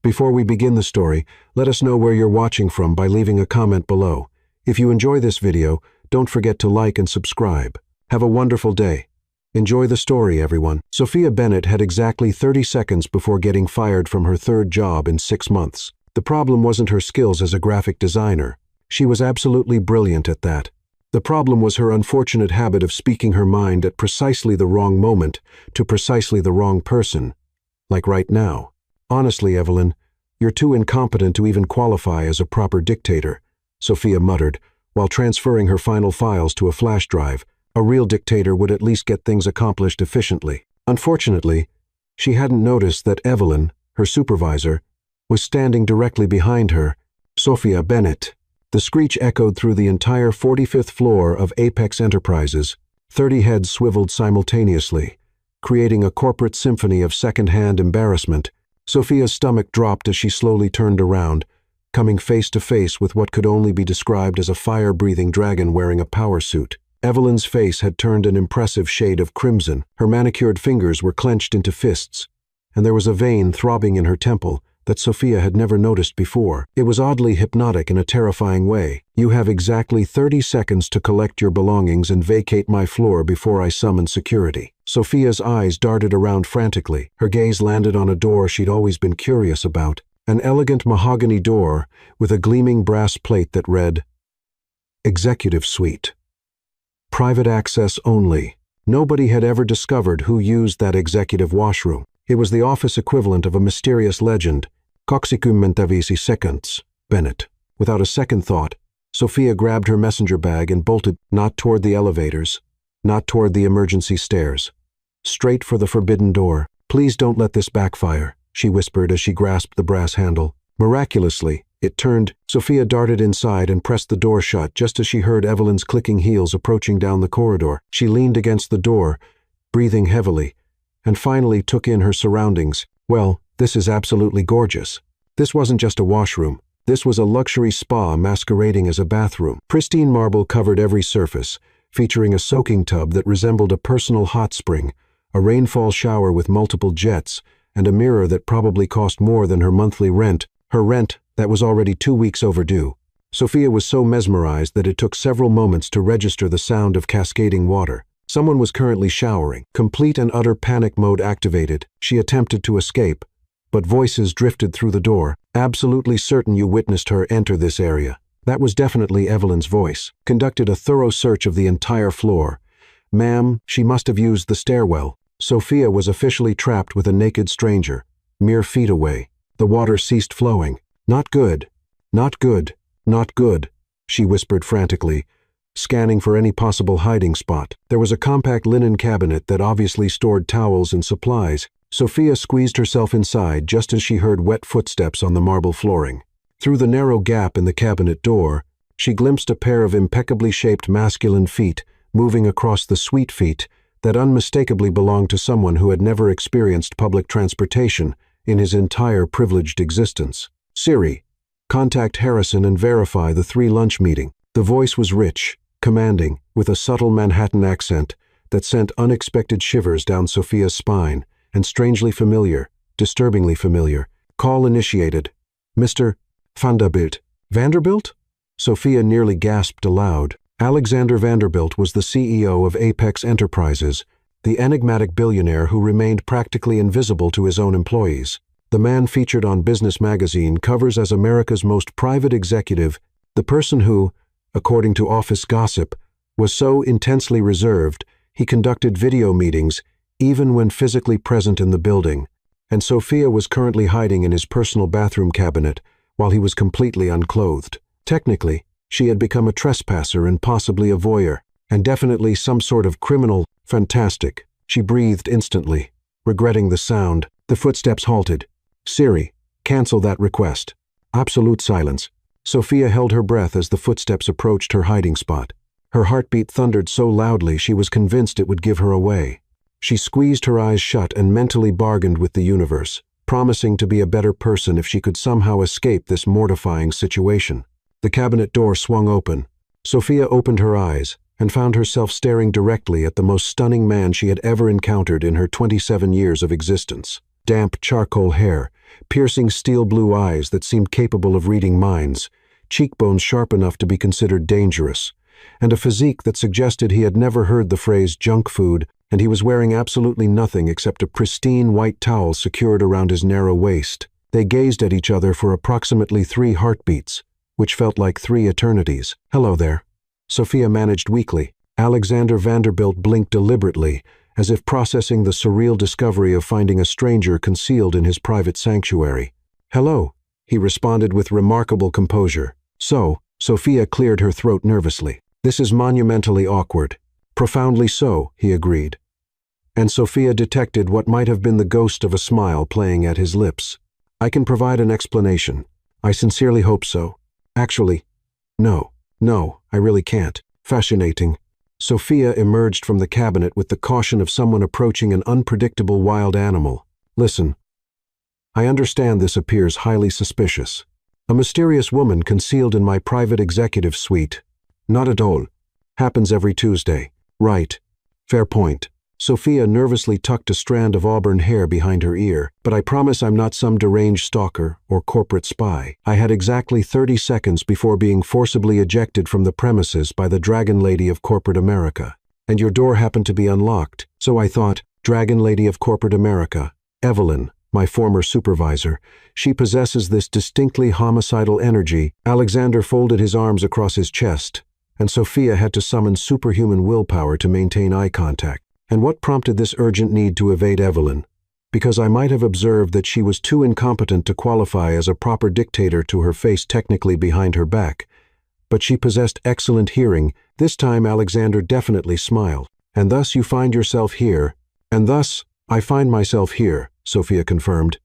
Before we begin the story, let us know where you're watching from by leaving a comment below. If you enjoy this video, don't forget to like and subscribe. Have a wonderful day. Enjoy the story, everyone. Sophia Bennett had exactly 30 seconds before getting fired from her third job in 6 months. The problem wasn't her skills as a graphic designer. She was absolutely brilliant at that. The problem was her unfortunate habit of speaking her mind at precisely the wrong moment to precisely the wrong person. Like right now. Honestly, Evelyn, you're too incompetent to even qualify as a proper dictator, Sophia muttered, while transferring her final files to a flash drive. A real dictator would at least get things accomplished efficiently. Unfortunately, she hadn't noticed that Evelyn, her supervisor, was standing directly behind her. Sophia Bennett. The screech echoed through the entire 45th floor of Apex Enterprises. 30 heads swiveled simultaneously, creating a corporate symphony of second-hand embarrassment. Sophia's stomach dropped as she slowly turned around, coming face to face with what could only be described as a fire-breathing dragon wearing a power suit. Evelyn's face had turned an impressive shade of crimson. Her manicured fingers were clenched into fists, and there was a vein throbbing in her temple that Sophia had never noticed before. It was oddly hypnotic in a terrifying way. "You have exactly 30 seconds to collect your belongings and vacate my floor before I summon security." Sophia's eyes darted around frantically. Her gaze landed on a door she'd always been curious about. An elegant mahogany door with a gleaming brass plate that read, "Executive Suite. Private access only." Nobody had ever discovered who used that executive washroom. It was the office equivalent of a mysterious legend. Coxicum mentavisi seconds, Bennett. Without a second thought, Sophia grabbed her messenger bag and bolted, not toward the elevators, not toward the emergency stairs. Straight for the forbidden door. "Please don't let this backfire," she whispered as she grasped the brass handle. Miraculously, it turned. Sophia darted inside and pressed the door shut just as she heard Evelyn's clicking heels approaching down the corridor. She leaned against the door, breathing heavily, and finally took in her surroundings. Well, this is absolutely gorgeous. This wasn't just a washroom. This was a luxury spa masquerading as a bathroom. Pristine marble covered every surface, featuring a soaking tub that resembled a personal hot spring, a rainfall shower with multiple jets, and a mirror that probably cost more than her monthly rent. Her rent that was already 2 weeks overdue. Sophia was so mesmerized that it took several moments to register the sound of cascading water. Someone was currently showering. Complete and utter panic mode activated. She attempted to escape, but voices drifted through the door. "Absolutely certain you witnessed her enter this area." That was definitely Evelyn's voice. "Conducted a thorough search of the entire floor. Ma'am, she must have used the stairwell." Sophia was officially trapped with a naked stranger, mere feet away. The water ceased flowing. "Not good. Not good. Not good," she whispered frantically, scanning for any possible hiding spot. There was a compact linen cabinet that obviously stored towels and supplies. Sophia squeezed herself inside just as she heard wet footsteps on the marble flooring. Through the narrow gap in the cabinet door, she glimpsed a pair of impeccably shaped masculine feet moving across the sweet feet that unmistakably belonged to someone who had never experienced public transportation in his entire privileged existence. "Siri, contact Harrison and verify the 3 lunch meeting." The voice was rich, commanding, with a subtle Manhattan accent that sent unexpected shivers down Sophia's spine, and strangely familiar, disturbingly familiar. "Call initiated. Mr. Vanderbilt." "Vanderbilt?" Sophia nearly gasped aloud. Alexander Vanderbilt was the CEO of Apex Enterprises, the enigmatic billionaire who remained practically invisible to his own employees. The man featured on Business Magazine covers as America's most private executive, the person who, according to office gossip, was so intensely reserved he conducted video meetings even when physically present in the building, and Sophia was currently hiding in his personal bathroom cabinet while he was completely unclothed. Technically, she had become a trespasser and possibly a voyeur, and definitely some sort of criminal. Fantastic. She breathed instantly, regretting the sound. The footsteps halted. "Siri, cancel that request." Absolute silence. Sophia held her breath as the footsteps approached her hiding spot. Her heartbeat thundered so loudly she was convinced it would give her away. She squeezed her eyes shut and mentally bargained with the universe, promising to be a better person if she could somehow escape this mortifying situation. The cabinet door swung open. Sophia opened her eyes and found herself staring directly at the most stunning man she had ever encountered in her 27 years of existence. damp charcoal hair, piercing steel blue eyes that seemed capable of reading minds, cheekbones sharp enough to be considered dangerous, and a physique that suggested he had never heard the phrase junk food, and he was wearing absolutely nothing except a pristine white towel secured around his narrow waist. They gazed at each other for approximately 3 heartbeats, which felt like 3 eternities. "Hello there," Sophia managed weakly. Alexander Vanderbilt blinked deliberately, as if processing the surreal discovery of finding a stranger concealed in his private sanctuary. "Hello," he responded with remarkable composure. "So," Sophia cleared her throat nervously. "This is monumentally awkward." "Profoundly so," he agreed. And Sophia detected what might have been the ghost of a smile playing at his lips. "I can provide an explanation. I sincerely hope so. Actually, no, I really can't." Fascinating. Sophia emerged from the cabinet with the caution of someone approaching an unpredictable wild animal. "Listen, I understand this appears highly suspicious. A mysterious woman concealed in my private executive suite. Not at all. Happens every Tuesday. Right. Fair point." Sophia nervously tucked a strand of auburn hair behind her ear. "But I promise I'm not some deranged stalker or corporate spy. I had exactly 30 seconds before being forcibly ejected from the premises by the Dragon Lady of Corporate America. And your door happened to be unlocked, so I thought, Dragon Lady of Corporate America, Evelyn, my former supervisor, she possesses this distinctly homicidal energy." Alexander folded his arms across his chest, and Sophia had to summon superhuman willpower to maintain eye contact. "And what prompted this urgent need to evade Evelyn? Because I might have observed that she was too incompetent to qualify as a proper dictator to her face technically behind her back. But she possessed excellent hearing." This time Alexander definitely smiled. "And thus you find yourself here." "And thus I find myself here," Sophia confirmed.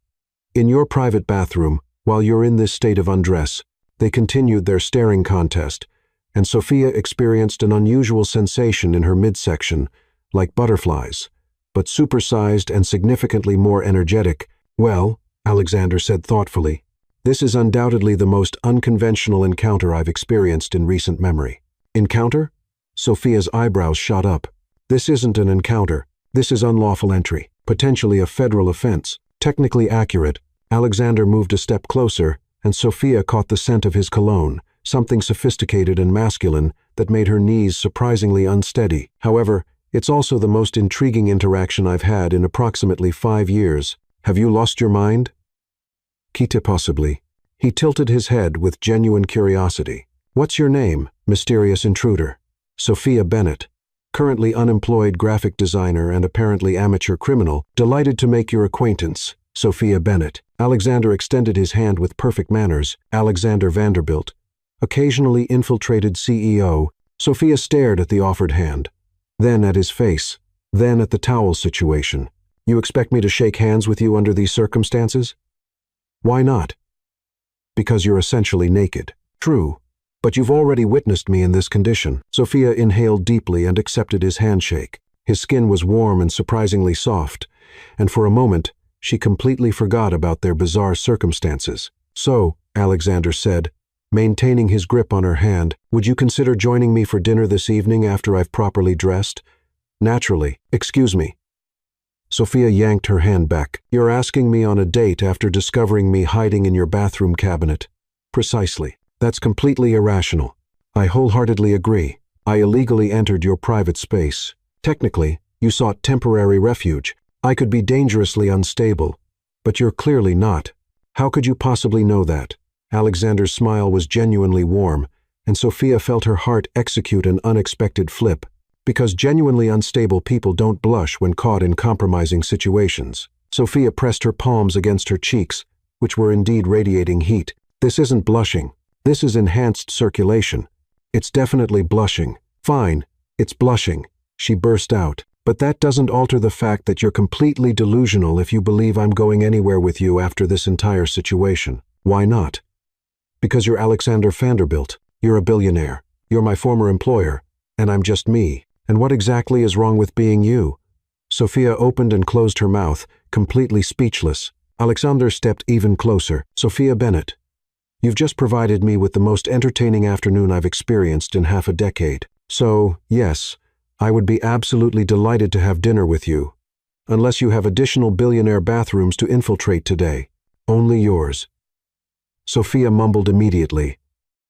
"In your private bathroom, while you're in this state of undress." They continued their staring contest, and Sophia experienced an unusual sensation in her midsection, like butterflies, but supersized and significantly more energetic. "Well," Alexander said thoughtfully, "this is undoubtedly the most unconventional encounter I've experienced in recent memory." "Encounter?" Sophia's eyebrows shot up. "This isn't an encounter. This is unlawful entry, potentially a federal offense." "Technically accurate." Alexander moved a step closer, and Sophia caught the scent of his cologne, something sophisticated and masculine that made her knees surprisingly unsteady. "However, it's also the most intriguing interaction I've had in approximately 5 years. Have you lost your mind?" "Quitte possibly." He tilted his head with genuine curiosity. "What's your name, mysterious intruder?" "Sophia Bennett. Currently unemployed graphic designer and apparently amateur criminal. Delighted to make your acquaintance, Sophia Bennett." Alexander extended his hand with perfect manners. "Alexander Vanderbilt. Occasionally infiltrated CEO." Sophia stared at the offered hand, then at his face, then at the towel situation. "You expect me to shake hands with you under these circumstances?" "Why not?" "Because you're essentially naked." "True, but you've already witnessed me in this condition." Sophia inhaled deeply and accepted his handshake. His skin was warm and surprisingly soft, and for a moment, she completely forgot about their bizarre circumstances. "So," Alexander said, maintaining his grip on her hand, "would you consider joining me for dinner this evening after I've properly dressed?" "Naturally. Excuse me." Sophia yanked her hand back. "You're asking me on a date after discovering me hiding in your bathroom cabinet." "Precisely. That's completely irrational." "I wholeheartedly agree. I illegally entered your private space. Technically, you sought temporary refuge. I could be dangerously unstable, but you're clearly not. How could you possibly know that?" Alexander's smile was genuinely warm, and Sophia felt her heart execute an unexpected flip. Because genuinely unstable people don't blush when caught in compromising situations. Sophia pressed her palms against her cheeks, which were indeed radiating heat. "This isn't blushing. This is enhanced circulation. It's definitely blushing." "Fine, it's blushing," she burst out. "But that doesn't alter the fact that you're completely delusional if you believe I'm going anywhere with you after this entire situation." "Why not?" "Because you're Alexander Vanderbilt. You're a billionaire. You're my former employer. And I'm just me. And what exactly is wrong with being you?" Sophia opened and closed her mouth, completely speechless. Alexander stepped even closer. "Sophia Bennett, you've just provided me with the most entertaining afternoon I've experienced in half a decade. So, yes, I would be absolutely delighted to have dinner with you. unless you have additional billionaire bathrooms to infiltrate today. Only yours." Sophia mumbled immediately,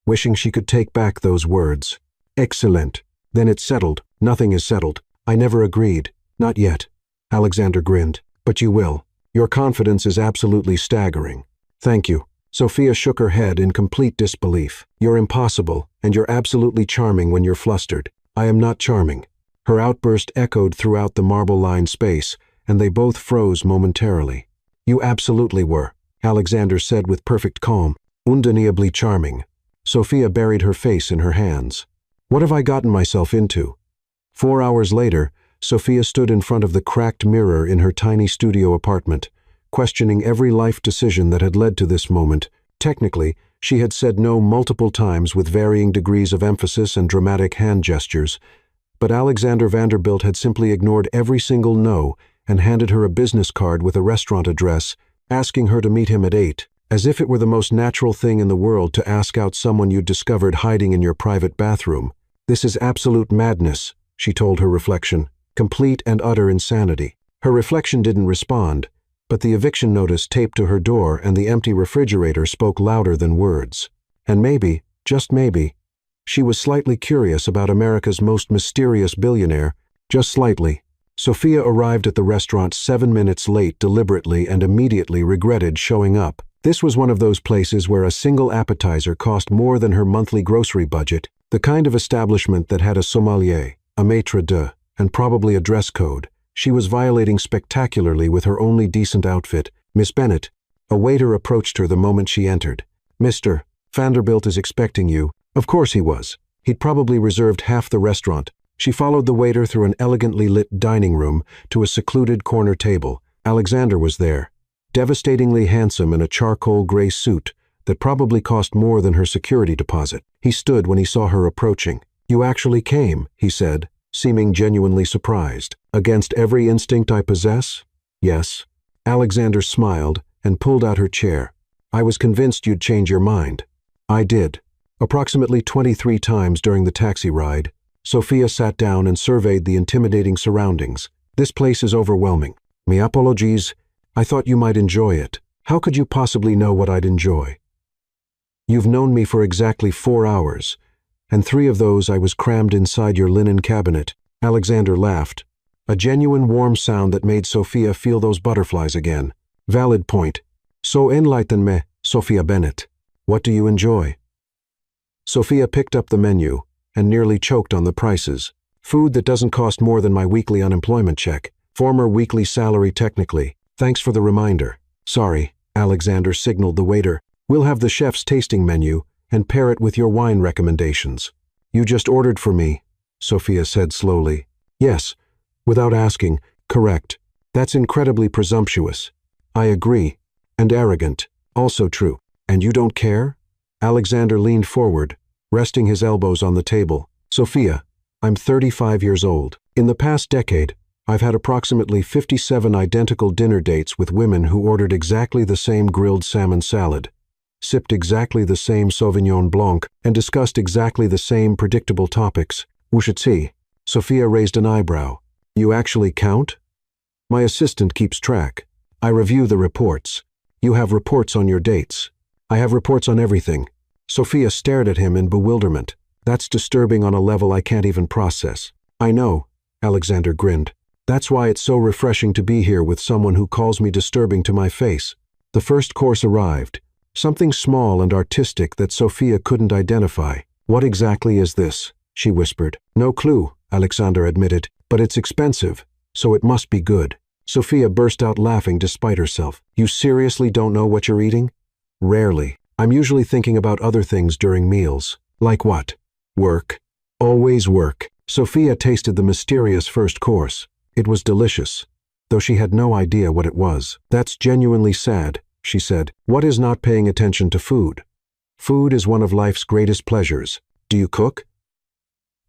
wishing she could take back those words. "Excellent. Then it's settled." "Nothing is settled. I never agreed. Not yet." Alexander grinned. "But you will. Your confidence is absolutely staggering." "Thank you." Sophia shook her head in complete disbelief. "You're impossible, and you're absolutely charming when you're flustered." "I am not charming." Her outburst echoed throughout the marble-lined space, and they both froze momentarily. "You absolutely were," Alexander said with perfect calm. "Undeniably charming." Sophia buried her face in her hands. "What have I gotten myself into?" 4 hours later, Sophia stood in front of the cracked mirror in her tiny studio apartment, questioning every life decision that had led to this moment. Technically, she had said no multiple times with varying degrees of emphasis and dramatic hand gestures, but Alexander Vanderbilt had simply ignored every single no and handed her a business card with a restaurant address, asking her to meet him at 8, as if it were the most natural thing in the world to ask out someone you'd discovered hiding in your private bathroom. "This is absolute madness," she told her reflection. "Complete and utter insanity." Her reflection didn't respond, but the eviction notice taped to her door and the empty refrigerator spoke louder than words. And maybe, just maybe, she was slightly curious about America's most mysterious billionaire. Just slightly. Sophia arrived at the restaurant 7 minutes late deliberately and immediately regretted showing up. This was one of those places where a single appetizer cost more than her monthly grocery budget, the kind of establishment that had a sommelier, a maitre d', and probably a dress code. She was violating spectacularly with her only decent outfit. "Miss Bennett." A waiter approached her the moment she entered. "Mr. Vanderbilt is expecting you." Of course he was. He'd probably reserved half the restaurant. She followed the waiter through an elegantly lit dining room to a secluded corner table. Alexander was there, devastatingly handsome in a charcoal gray suit that probably cost more than her security deposit. He stood when he saw her approaching. "You actually came," he said, seeming genuinely surprised. "Against every instinct I possess?" "Yes." Alexander smiled and pulled out her chair. "I was convinced you'd change your mind." "I did." Approximately 23 times during the taxi ride, Sophia sat down and surveyed the intimidating surroundings. "This place is overwhelming. My apologies. I thought you might enjoy it." "How could you possibly know what I'd enjoy?" "You've known me for exactly 4 hours, and 3 of those I was crammed inside your linen cabinet." Alexander laughed, a genuine warm sound that made Sophia feel those butterflies again. "Valid point. So enlighten me, Sophia Bennett. What do you enjoy?" Sophia picked up the menu and nearly choked on the prices. "Food that doesn't cost more than my weekly unemployment check. Former weekly salary technically. Thanks for the reminder." "Sorry," Alexander signaled the waiter. "We'll have the chef's tasting menu and pair it with your wine recommendations." "You just ordered for me," Sophia said slowly. "Yes, without asking. Correct. That's incredibly presumptuous." "I agree. And arrogant. Also true." "And you don't care?" Alexander leaned forward, resting his elbows on the table. "Sophia, I'm 35 years old. In the past decade, I've had approximately 57 identical dinner dates with women who ordered exactly the same grilled salmon salad, sipped exactly the same Sauvignon Blanc, and discussed exactly the same predictable topics. Wushitsi." Sophia raised an eyebrow. "You actually count?" "My assistant keeps track. I review the reports." "You have reports on your dates." "I have reports on everything." Sophia stared at him in bewilderment. "That's disturbing on a level I can't even process." "I know," Alexander grinned. "That's why it's so refreshing to be here with someone who calls me disturbing to my face." The first course arrived. Something small and artistic that Sophia couldn't identify. "What exactly is this?" she whispered. "No clue," Alexander admitted, "but it's expensive, so it must be good." Sophia burst out laughing despite herself. "You seriously don't know what you're eating?" "Rarely. I'm usually thinking about other things during meals." "Like what?" "Work. Always work." Sophia tasted the mysterious first course. It was delicious, though she had no idea what it was. "That's genuinely sad," she said. "What is not paying attention to food? Food is one of life's greatest pleasures. Do you cook?"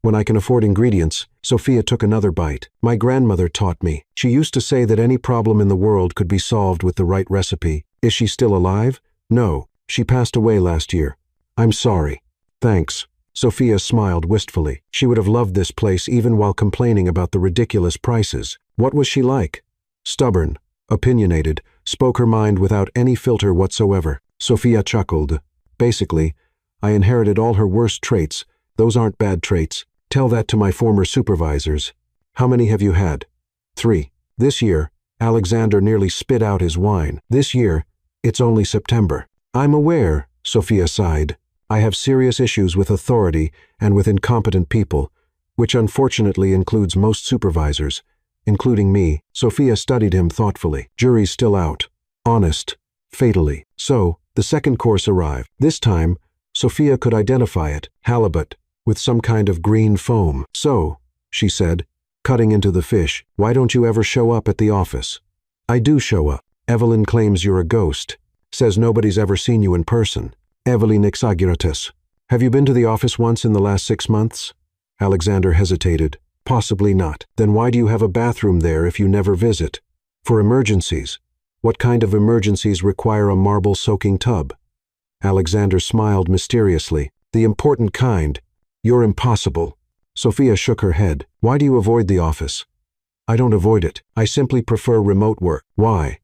"When I can afford ingredients." Sophia took another bite. "My grandmother taught me. She used to say that any problem in the world could be solved with the right recipe." "Is she still alive?" "No. She passed away last year." "I'm sorry." "Thanks." Sophia smiled wistfully. She would have loved this place even while complaining about the ridiculous prices. "What was she like?" Stubborn, opinionated, spoke her mind without any filter whatsoever. Sophia chuckled. Basically, I inherited all her worst traits. Those aren't bad traits. Tell that to my former supervisors. How many have you had? 3. This year, Alexander nearly spit out his wine. This year, it's only September. I'm aware, Sophia sighed. I have serious issues with authority and with incompetent people, which unfortunately includes most supervisors, including me. Sophia studied him thoughtfully. Jury's still out. Honest. Fatally. So, the second course arrived. This time, Sophia could identify it, halibut, with some kind of green foam. So, she said, cutting into the fish, why don't you ever show up at the office? I do show up. Evelyn claims you're a ghost. Says nobody's ever seen you in person. Evelyn exaggerates. Have you been to the office once in the last 6 months? Alexander hesitated. Possibly not. Then why do you have a bathroom there if you never visit? For emergencies. What kind of emergencies require a marble-soaking tub? Alexander smiled mysteriously. The important kind. You're impossible. Sophia shook her head. Why do you avoid the office? I don't avoid it. I simply prefer remote work. Why?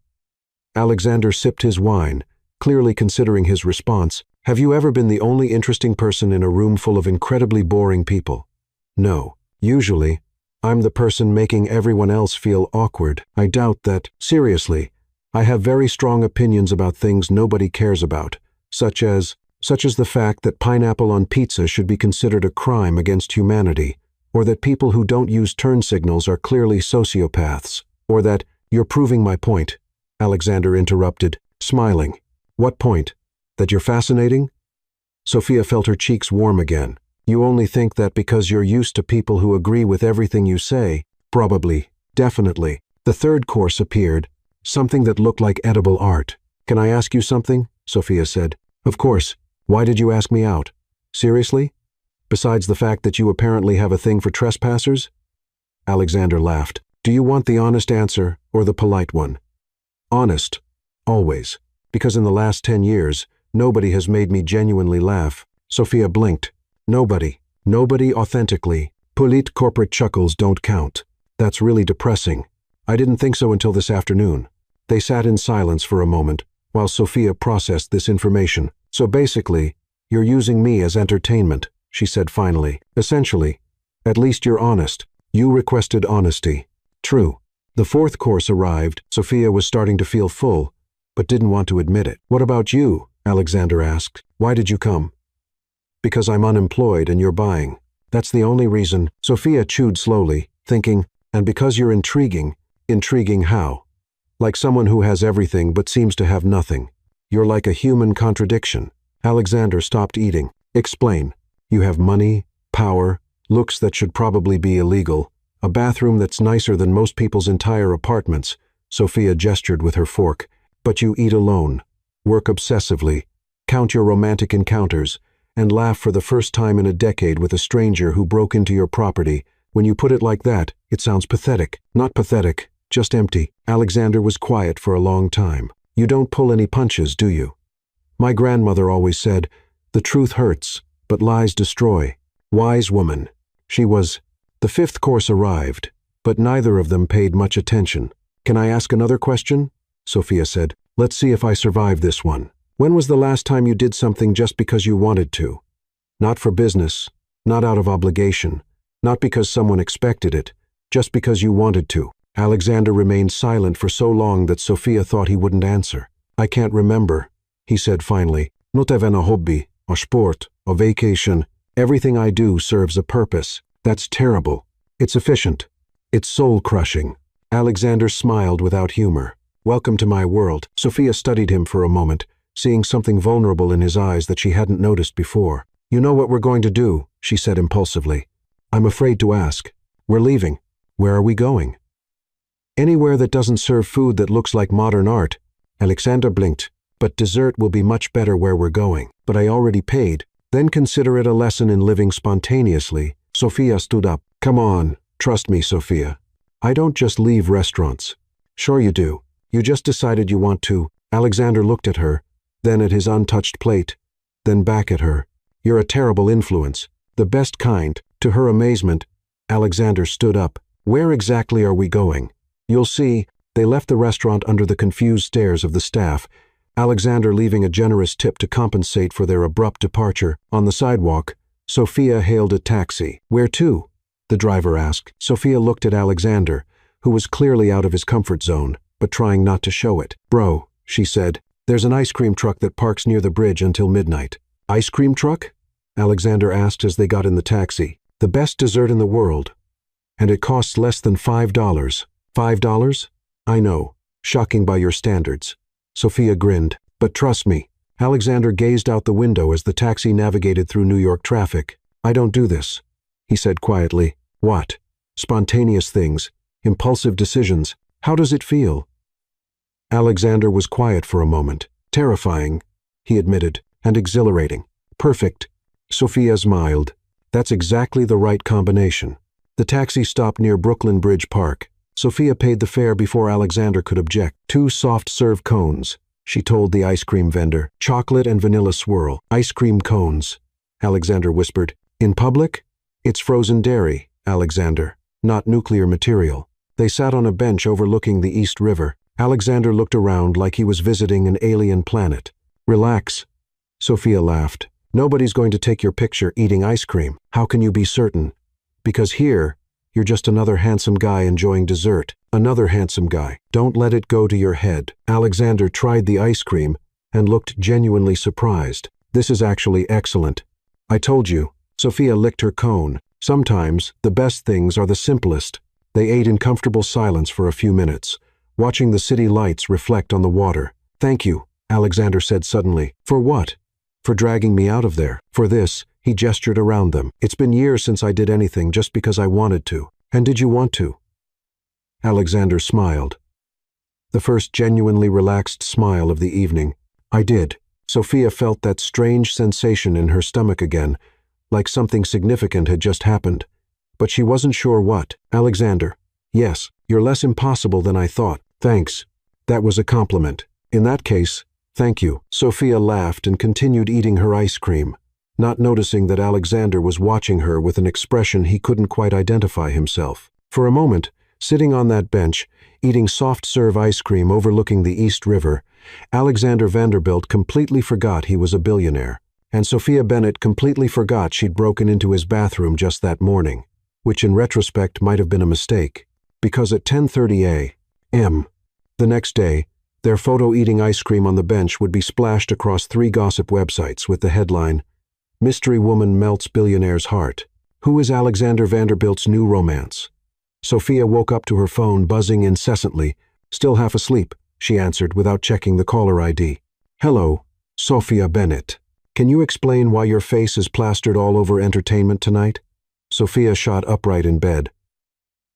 Alexander sipped his wine, clearly considering his response. Have you ever been the only interesting person in a room full of incredibly boring people? No. Usually, I'm the person making everyone else feel awkward. I doubt that. Seriously, I have very strong opinions about things nobody cares about, such as the fact that pineapple on pizza should be considered a crime against humanity, or that people who don't use turn signals are clearly sociopaths, or that, you're proving my point, Alexander interrupted, smiling. What point? That you're fascinating? Sophia felt her cheeks warm again. You only think that because you're used to people who agree with everything you say. Probably. Definitely. The third course appeared, something that looked like edible art. Can I ask you something? Sophia said. Of course. Why did you ask me out? Seriously? Besides the fact that you apparently have a thing for trespassers? Alexander laughed. Do you want the honest answer or the polite one? Honest. Always. Because in the last 10 years, nobody has made me genuinely laugh. Sophia blinked. Nobody. Nobody authentically. Polite corporate chuckles don't count. That's really depressing. I didn't think so until this afternoon. They sat in silence for a moment, while Sophia processed this information. So basically, you're using me as entertainment, she said finally. Essentially. At least you're honest. You requested honesty. True. The fourth course arrived. Sophia was starting to feel full, but didn't want to admit it. What about you? Alexander asked. Why did you come? Because I'm unemployed and you're buying. That's the only reason. Sophia chewed slowly, thinking, and because you're intriguing. Intriguing how? Like someone who has everything but seems to have nothing. You're like a human contradiction. Alexander stopped eating. Explain. You have money, power, looks that should probably be illegal, a bathroom that's nicer than most people's entire apartments. Sophia gestured with her fork. But you eat alone, work obsessively, count your romantic encounters, and laugh for the first time in a decade with a stranger who broke into your property. When you put it like that, it sounds pathetic. Not pathetic, just empty. Alexander was quiet for a long time. You don't pull any punches, do you? My grandmother always said, the truth hurts, but lies destroy. Wise woman. She was. The fifth course arrived, but neither of them paid much attention. Can I ask another question? Sophia said. Let's see if I survive this one. When was the last time you did something just because you wanted to? Not for business, not out of obligation, not because someone expected it, just because you wanted to. Alexander remained silent for so long that Sophia thought he wouldn't answer. I can't remember, he said finally. Not even a hobby, a sport, a vacation. Everything I do serves a purpose. That's terrible. It's efficient. It's soul-crushing. Alexander smiled without humor. Welcome to my world. Sophia studied him for a moment, seeing something vulnerable in his eyes that she hadn't noticed before. You know what we're going to do, she said impulsively. I'm afraid to ask. We're leaving. Where are we going? Anywhere that doesn't serve food that looks like modern art. Alexander blinked. But dessert will be much better where we're going. But I already paid. Then consider it a lesson in living spontaneously. Sophia stood up. Come on, trust me, Sophia. I don't just leave restaurants. Sure you do. You just decided you want to. Alexander looked at her, then at his untouched plate, then back at her. You're a terrible influence. The best kind. To her amazement, Alexander stood up. Where exactly are we going? You'll see. They left the restaurant under the confused stares of the staff, Alexander leaving a generous tip to compensate for their abrupt departure. On the sidewalk, Sophia hailed a taxi. "Where to?" the driver asked. Sophia looked at Alexander, who was clearly out of his comfort zone, but trying not to show it. "Bro," she said, "there's an ice cream truck that parks near the bridge until midnight." "Ice cream truck?" Alexander asked as they got in the taxi. "The best dessert in the world. And it costs less than $5. $5? I know. Shocking by your standards." Sophia grinned. "But trust me." Alexander gazed out the window as the taxi navigated through New York traffic. "I don't do this," he said quietly. "What? Spontaneous things. Impulsive decisions. How does it feel?" Alexander was quiet for a moment. "Terrifying," he admitted, "and exhilarating." "Perfect." Sophia smiled. "That's exactly the right combination." The taxi stopped near Brooklyn Bridge Park. Sophia paid the fare before Alexander could object. "2 soft-serve cones," she told the ice cream vendor. "Chocolate and vanilla swirl. Ice cream cones," Alexander whispered. "In public?" "It's frozen dairy, Alexander, not nuclear material." They sat on a bench overlooking the East River. Alexander looked around like he was visiting an alien planet. "Relax," Sophia laughed. "Nobody's going to take your picture eating ice cream." "How can you be certain?" "Because here, you're just another handsome guy enjoying dessert. Another handsome guy. Don't let it go to your head." Alexander tried the ice cream and looked genuinely surprised. "This is actually excellent. I told you." Sophia licked her cone. "Sometimes, the best things are the simplest." They ate in comfortable silence for a few minutes, watching the city lights reflect on the water. "Thank you," Alexander said suddenly. "For what?" "For dragging me out of there. For this," he gestured around them. "It's been years since I did anything just because I wanted to." "And did you want to?" Alexander smiled. The first genuinely relaxed smile of the evening. "I did." Sophia felt that strange sensation in her stomach again, like something significant had just happened. But she wasn't sure what. "Alexander, yes, you're less impossible than I thought." "Thanks. That was a compliment." "In that case, thank you." Sophia laughed and continued eating her ice cream, not noticing that Alexander was watching her with an expression he couldn't quite identify himself. For a moment, sitting on that bench, eating soft-serve ice cream overlooking the East River, Alexander Vanderbilt completely forgot he was a billionaire, and Sophia Bennett completely forgot she'd broken into his bathroom just that morning, which in retrospect might have been a mistake, because at 10:30 a.m. the next day, their photo eating ice cream on the bench would be splashed across 3 gossip websites with the headline, "Mystery Woman Melts Billionaire's Heart. Who is Alexander Vanderbilt's new romance?" Sophia woke up to her phone buzzing incessantly. "Still half asleep," she answered without checking the caller ID. "Hello, Sophia Bennett. Can you explain why your face is plastered all over entertainment tonight?" Sophia shot upright in bed,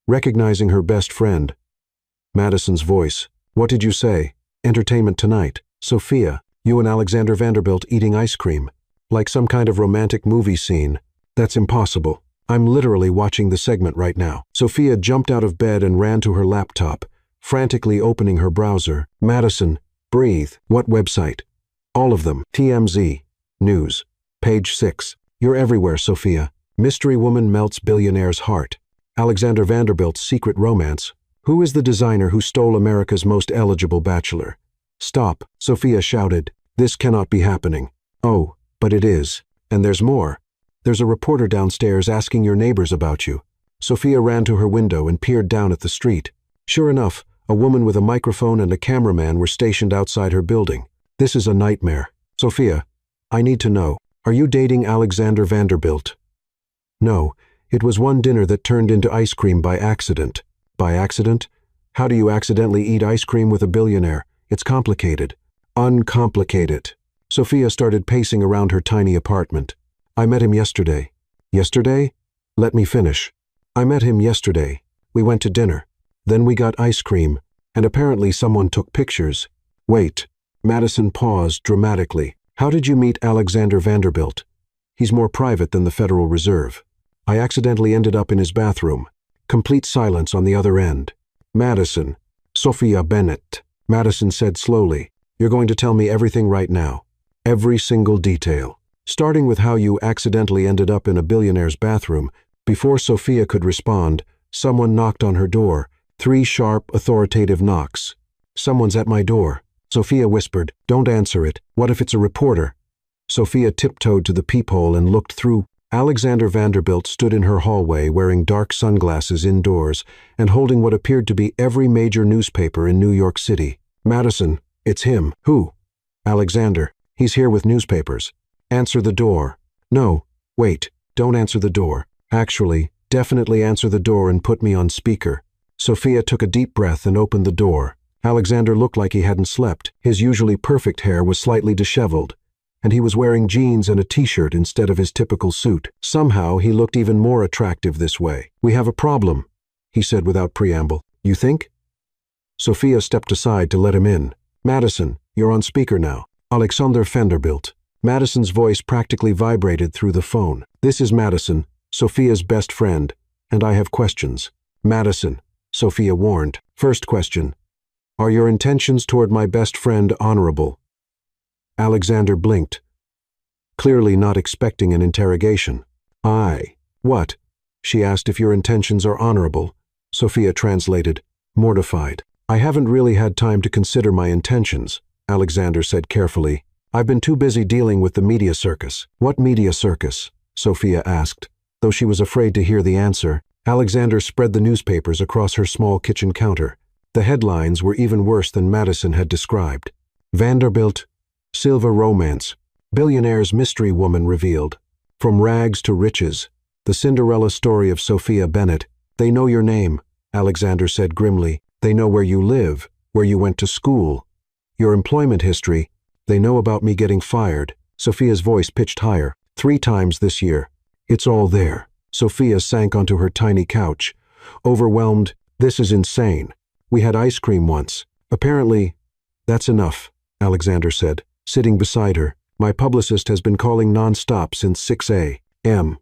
recognizing her best friend, Madison's voice. "What did you say? Entertainment tonight?" "Sophia, you and Alexander Vanderbilt eating ice cream. Like some kind of romantic movie scene. That's impossible. I'm literally watching the segment right now." Sophia jumped out of bed and ran to her laptop, frantically opening her browser. "Madison, breathe. What website?" "All of them. TMZ. News. Page 6. You're everywhere, Sophia. Mystery Woman Melts Billionaire's Heart. Alexander Vanderbilt's secret romance. Who is the designer who stole America's most eligible bachelor?" "Stop," Sophia shouted. "This cannot be happening." "Oh, but it is. And there's more. There's a reporter downstairs asking your neighbors about you." Sophia ran to her window and peered down at the street. Sure enough, a woman with a microphone and a cameraman were stationed outside her building. "This is a nightmare. Sophia, I need to know. Are you dating Alexander Vanderbilt?" "No, it was one dinner that turned into ice cream by accident." "By accident? How do you accidentally eat ice cream with a billionaire? It's complicated." "Uncomplicate." Sophia started pacing around her tiny apartment. "I met him yesterday." "Yesterday? Let me finish. I met him yesterday. We went to dinner. Then we got ice cream, and apparently someone took pictures." "Wait." Madison paused dramatically. "How did you meet Alexander Vanderbilt? He's more private than the Federal Reserve." "I accidentally ended up in his bathroom." Complete silence on the other end. "Madison." "Sophia Bennett," Madison said slowly. "You're going to tell me everything right now. Every single detail. Starting with how you accidentally ended up in a billionaire's bathroom." Before Sophia could respond, someone knocked on her door. 3 sharp, authoritative knocks. Someone's at my door. Sophia whispered, "Don't answer it. What if it's a reporter?" Sophia tiptoed to the peephole and looked through. Alexander Vanderbilt stood in her hallway wearing dark sunglasses indoors and holding what appeared to be every major newspaper in New York City. "Madison, it's him." "Who?" "Alexander. He's here with newspapers." "Answer the door." "No, wait, don't answer the door. Actually, definitely answer the door and put me on speaker." Sophia took a deep breath and opened the door. Alexander looked like he hadn't slept. His usually perfect hair was slightly disheveled, and he was wearing jeans and a t-shirt instead of his typical suit. Somehow, he looked even more attractive this way. "We have a problem," he said without preamble. "You think?" Sophia stepped aside to let him in. "Madison, you're on speaker now." Alexander Vanderbilt. Madison's voice practically vibrated through the phone. "This is Madison, Sophia's best friend, and I have questions." "Madison," Sophia warned. "First question. Are your intentions toward my best friend honorable?" Alexander blinked, clearly not expecting an interrogation. "Aye. What?" She asked if your intentions are honorable. Sophia translated, mortified. "I haven't really had time to consider my intentions," Alexander said carefully. "I've been too busy dealing with the media circus." "What media circus?" Sophia asked. Though she was afraid to hear the answer, Alexander spread the newspapers across her small kitchen counter. The headlines were even worse than Madison had described. Vanderbilt, Silva romance, Billionaires mystery woman revealed. From rags to riches, the Cinderella story of Sophia Bennett. "They know your name," Alexander said grimly. "They know where you live, where you went to school. Your employment history. They know about me getting fired." Sophia's voice pitched higher. 3 times this year. "It's all there." Sophia sank onto her tiny couch, overwhelmed. "This is insane. We had ice cream once." "Apparently, that's enough," Alexander said, sitting beside her. "My publicist has been calling non-stop since 6 a.m.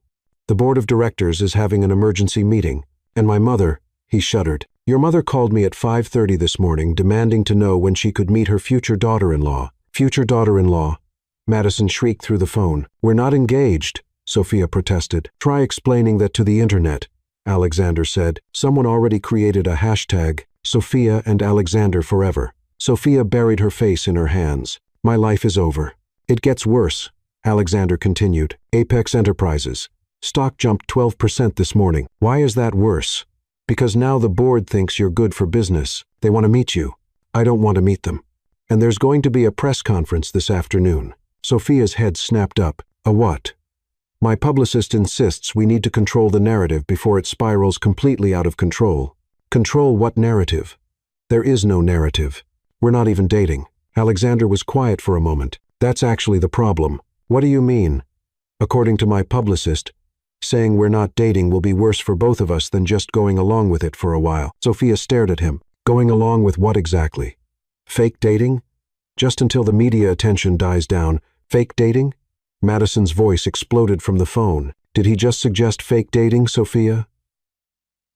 The board of directors is having an emergency meeting, and my mother," he shuddered. "Your mother called me at 5:30 this morning demanding to know when she could meet her future daughter-in-law." "Future daughter-in-law?" Madison shrieked through the phone. "We're not engaged," Sophia protested. "Try explaining that to the internet," Alexander said. "Someone already created a hashtag, Sophia and Alexander forever." Sophia buried her face in her hands. "My life is over." "It gets worse," Alexander continued. "Apex Enterprises. Stock jumped 12% this morning." "Why is that worse?" "Because now the board thinks you're good for business. They want to meet you." "I don't want to meet them." "And there's going to be a press conference this afternoon." Sophia's head snapped up. "A what?" "My publicist insists we need to control the narrative before it spirals completely out of control." "Control what narrative?" "There is no narrative. We're not even dating." Alexander was quiet for a moment. "That's actually the problem." "What do you mean?" "According to my publicist, saying we're not dating will be worse for both of us than just going along with it for a while." Sophia stared at him. "Going along with what exactly? Fake dating? Just until the media attention dies down. Fake dating?" Madison's voice exploded from the phone. "Did he just suggest fake dating, Sophia?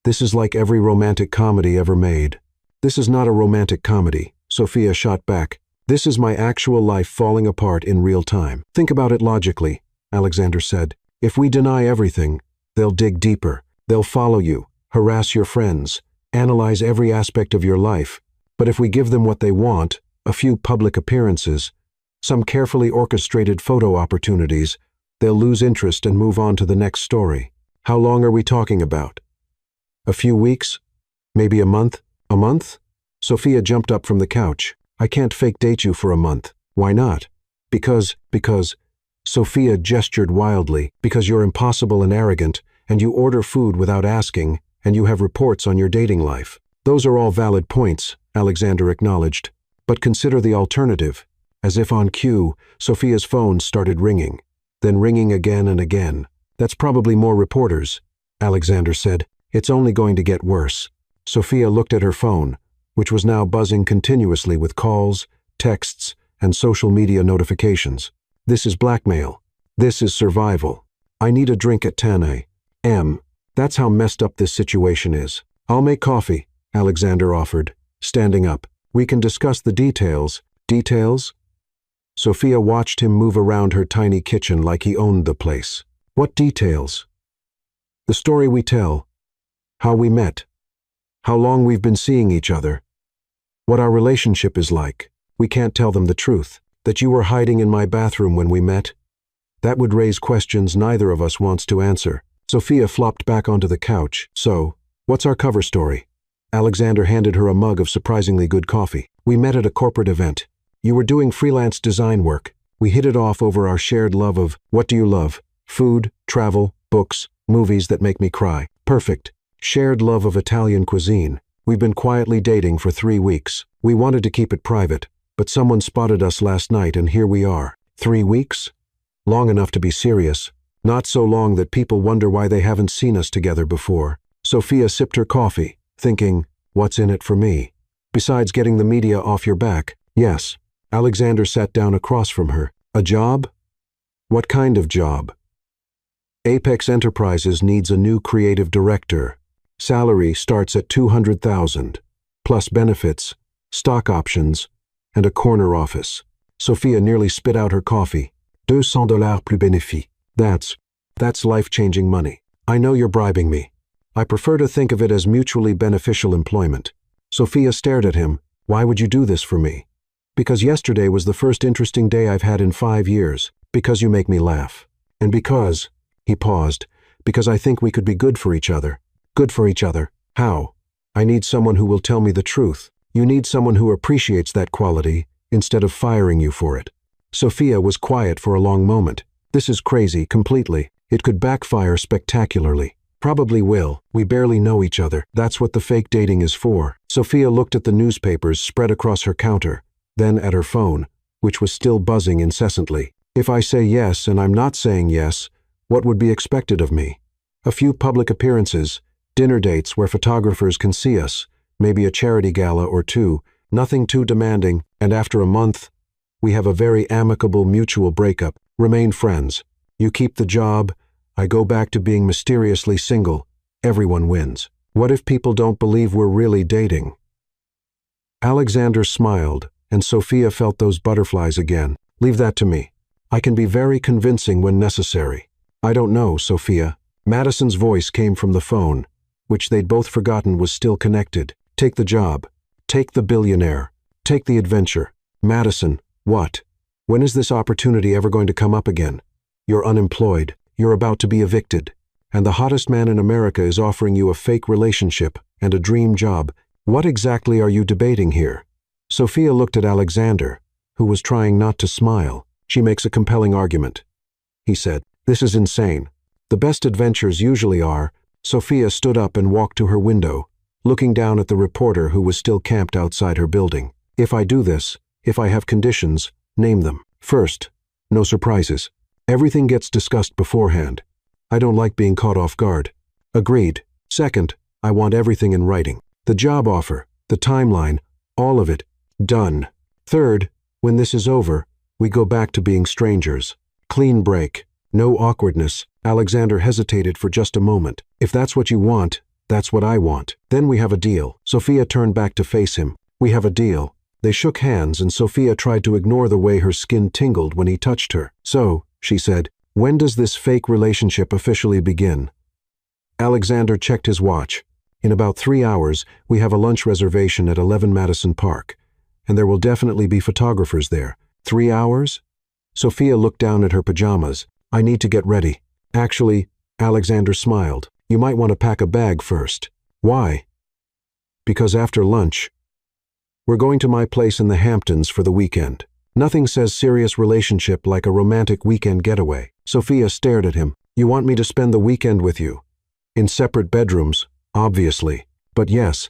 This is like every romantic comedy ever made." "This is not a romantic comedy," Sophia shot back. "This is my actual life falling apart in real time." "Think about it logically," Alexander said. "If we deny everything, they'll dig deeper. They'll follow you, harass your friends, analyze every aspect of your life. But if we give them what they want, a few public appearances, some carefully orchestrated photo opportunities, they'll lose interest and move on to the next story." "How long are we talking about?" "A few weeks? Maybe a month?" "A month?" Sophia jumped up from the couch. "I can't fake date you for a month." "Why not?" Because, Sophia gestured wildly, "because you're impossible and arrogant, and you order food without asking, and you have reports on your dating life." "Those are all valid points," Alexander acknowledged. "But consider the alternative." As if on cue, Sophia's phone started ringing, then ringing again and again. "That's probably more reporters," Alexander said. "It's only going to get worse." Sophia looked at her phone, which was now buzzing continuously with calls, texts, and social media notifications. "This is blackmail. This is survival. I need a drink at 10 a.m. That's how messed up this situation is." "I'll make coffee," Alexander offered, standing up. "We can discuss the details." "Details?" Sophia watched him move around her tiny kitchen like he owned the place. "What details?" "The story we tell. How we met. how long we've been seeing each other, what our relationship is like. We can't tell them the truth. That you were hiding in my bathroom when we met? That would raise questions neither of us wants to answer. Sophia flopped back onto the couch. So, what's our cover story? Alexander handed her a mug of surprisingly good coffee. We met at a corporate event. You were doing freelance design work. We hit it off over our shared love of, what do you love? Food, travel, books, movies that make me cry. Perfect. Shared love of Italian cuisine. We've been quietly dating for 3 weeks. We wanted to keep it private, but someone spotted us last night and here we are. 3 weeks? Long enough to be serious. Not so long that people wonder why they haven't seen us together before. Sophia sipped her coffee, thinking, what's in it for me? Besides getting the media off your back. Yes. Alexander sat down across from her. A job? What kind of job? Apex Enterprises needs a new creative director. Salary starts at $200,000, plus benefits, stock options, and a corner office. Sophia nearly spit out her coffee. $200 plus bénéfice. That's life-changing money. I know you're bribing me. I prefer to think of it as mutually beneficial employment. Sophia stared at him. Why would you do this for me? Because yesterday was the first interesting day I've had in 5 years. Because you make me laugh. And because, he paused, because I think we could be good for each other. Good for each other. How? I need someone who will tell me the truth. You need someone who appreciates that quality instead of firing you for it. Sophia was quiet for a long moment. This is crazy, completely. It could backfire spectacularly. Probably will. We barely know each other. That's what the fake dating is for. Sophia looked at the newspapers spread across her counter, then at her phone, which was still buzzing incessantly. If I say yes and I'm not saying yes, what would be expected of me? A few public appearances, dinner dates where photographers can see us, maybe a charity gala or two, nothing too demanding, and after a month, we have a very amicable mutual breakup. Remain friends. You keep the job, I go back to being mysteriously single. Everyone wins. What if people don't believe we're really dating? Alexander smiled, and Sophia felt those butterflies again. Leave that to me. I can be very convincing when necessary. I don't know, Sophia. Madison's voice came from the phone, which they'd both forgotten was still connected. Take the job. Take the billionaire. Take the adventure. Madison, what? When is this opportunity ever going to come up again? You're unemployed. You're about to be evicted. And the hottest man in America is offering you a fake relationship and a dream job. What exactly are you debating here? Sophia looked at Alexander, who was trying not to smile. She makes a compelling argument. He said, this is insane. The best adventures usually are. Sophia stood up and walked to her window, looking down at the reporter who was still camped outside her building. If I do this, if I have conditions, name them. First, no surprises. Everything gets discussed beforehand. I don't like being caught off guard. Agreed. Second, I want everything in writing. The job offer, the timeline, all of it. Done. Third, when this is over, we go back to being strangers. Clean break. No awkwardness. Alexander hesitated for just a moment. If that's what you want, that's what I want. Then we have a deal. Sophia turned back to face him. We have a deal. They shook hands and Sophia tried to ignore the way her skin tingled when he touched her. So, she said, when does this fake relationship officially begin? Alexander checked his watch. In about 3 hours, we have a lunch reservation at 11 Madison Park, and there will definitely be photographers there. 3 hours? Sophia looked down at her pajamas. I need to get ready. Actually, Alexander smiled. You might want to pack a bag first. Why? Because after lunch, we're going to my place in the Hamptons for the weekend. Nothing says serious relationship like a romantic weekend getaway. Sophia stared at him. You want me to spend the weekend with you? In separate bedrooms, obviously. But yes,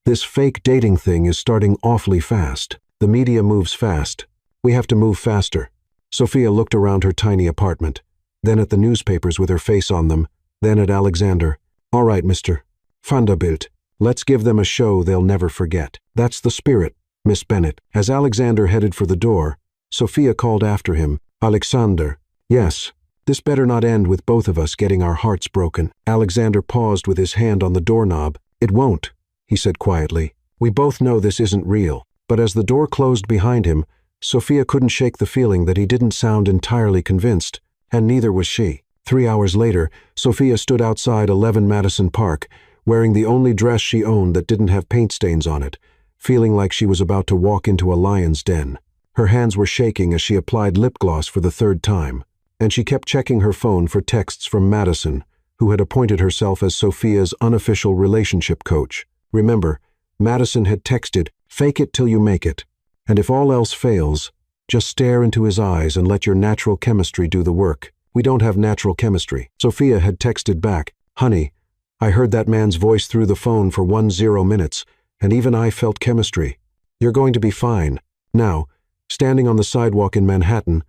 this fake dating thing is starting awfully fast. The media moves fast. We have to move faster. Sophia looked around her tiny apartment, then at the newspapers with her face on them, then at Alexander. All right, Mr. Vanderbilt. Let's give them a show they'll never forget. That's the spirit, Miss Bennet. As Alexander headed for the door, Sophia called after him, Alexander. Yes, this better not end with both of us getting our hearts broken. Alexander paused with his hand on the doorknob. It won't, he said quietly. We both know this isn't real. But as the door closed behind him, Sophia couldn't shake the feeling that he didn't sound entirely convinced, and neither was she. 3 hours later, Sophia stood outside 11 Madison Park, wearing the only dress she owned that didn't have paint stains on it, feeling like she was about to walk into a lion's den. Her hands were shaking as she applied lip gloss for the third time, and she kept checking her phone for texts from Madison, who had appointed herself as Sophia's unofficial relationship coach. Remember, Madison had texted, "Fake it till you make it, and if all else fails, just stare into his eyes and let your natural chemistry do the work." We don't have natural chemistry. Sophia had texted back, "Honey, I heard that man's voice through the phone for 10 minutes, and even I felt chemistry. You're going to be fine." Now, standing on the sidewalk in Manhattan,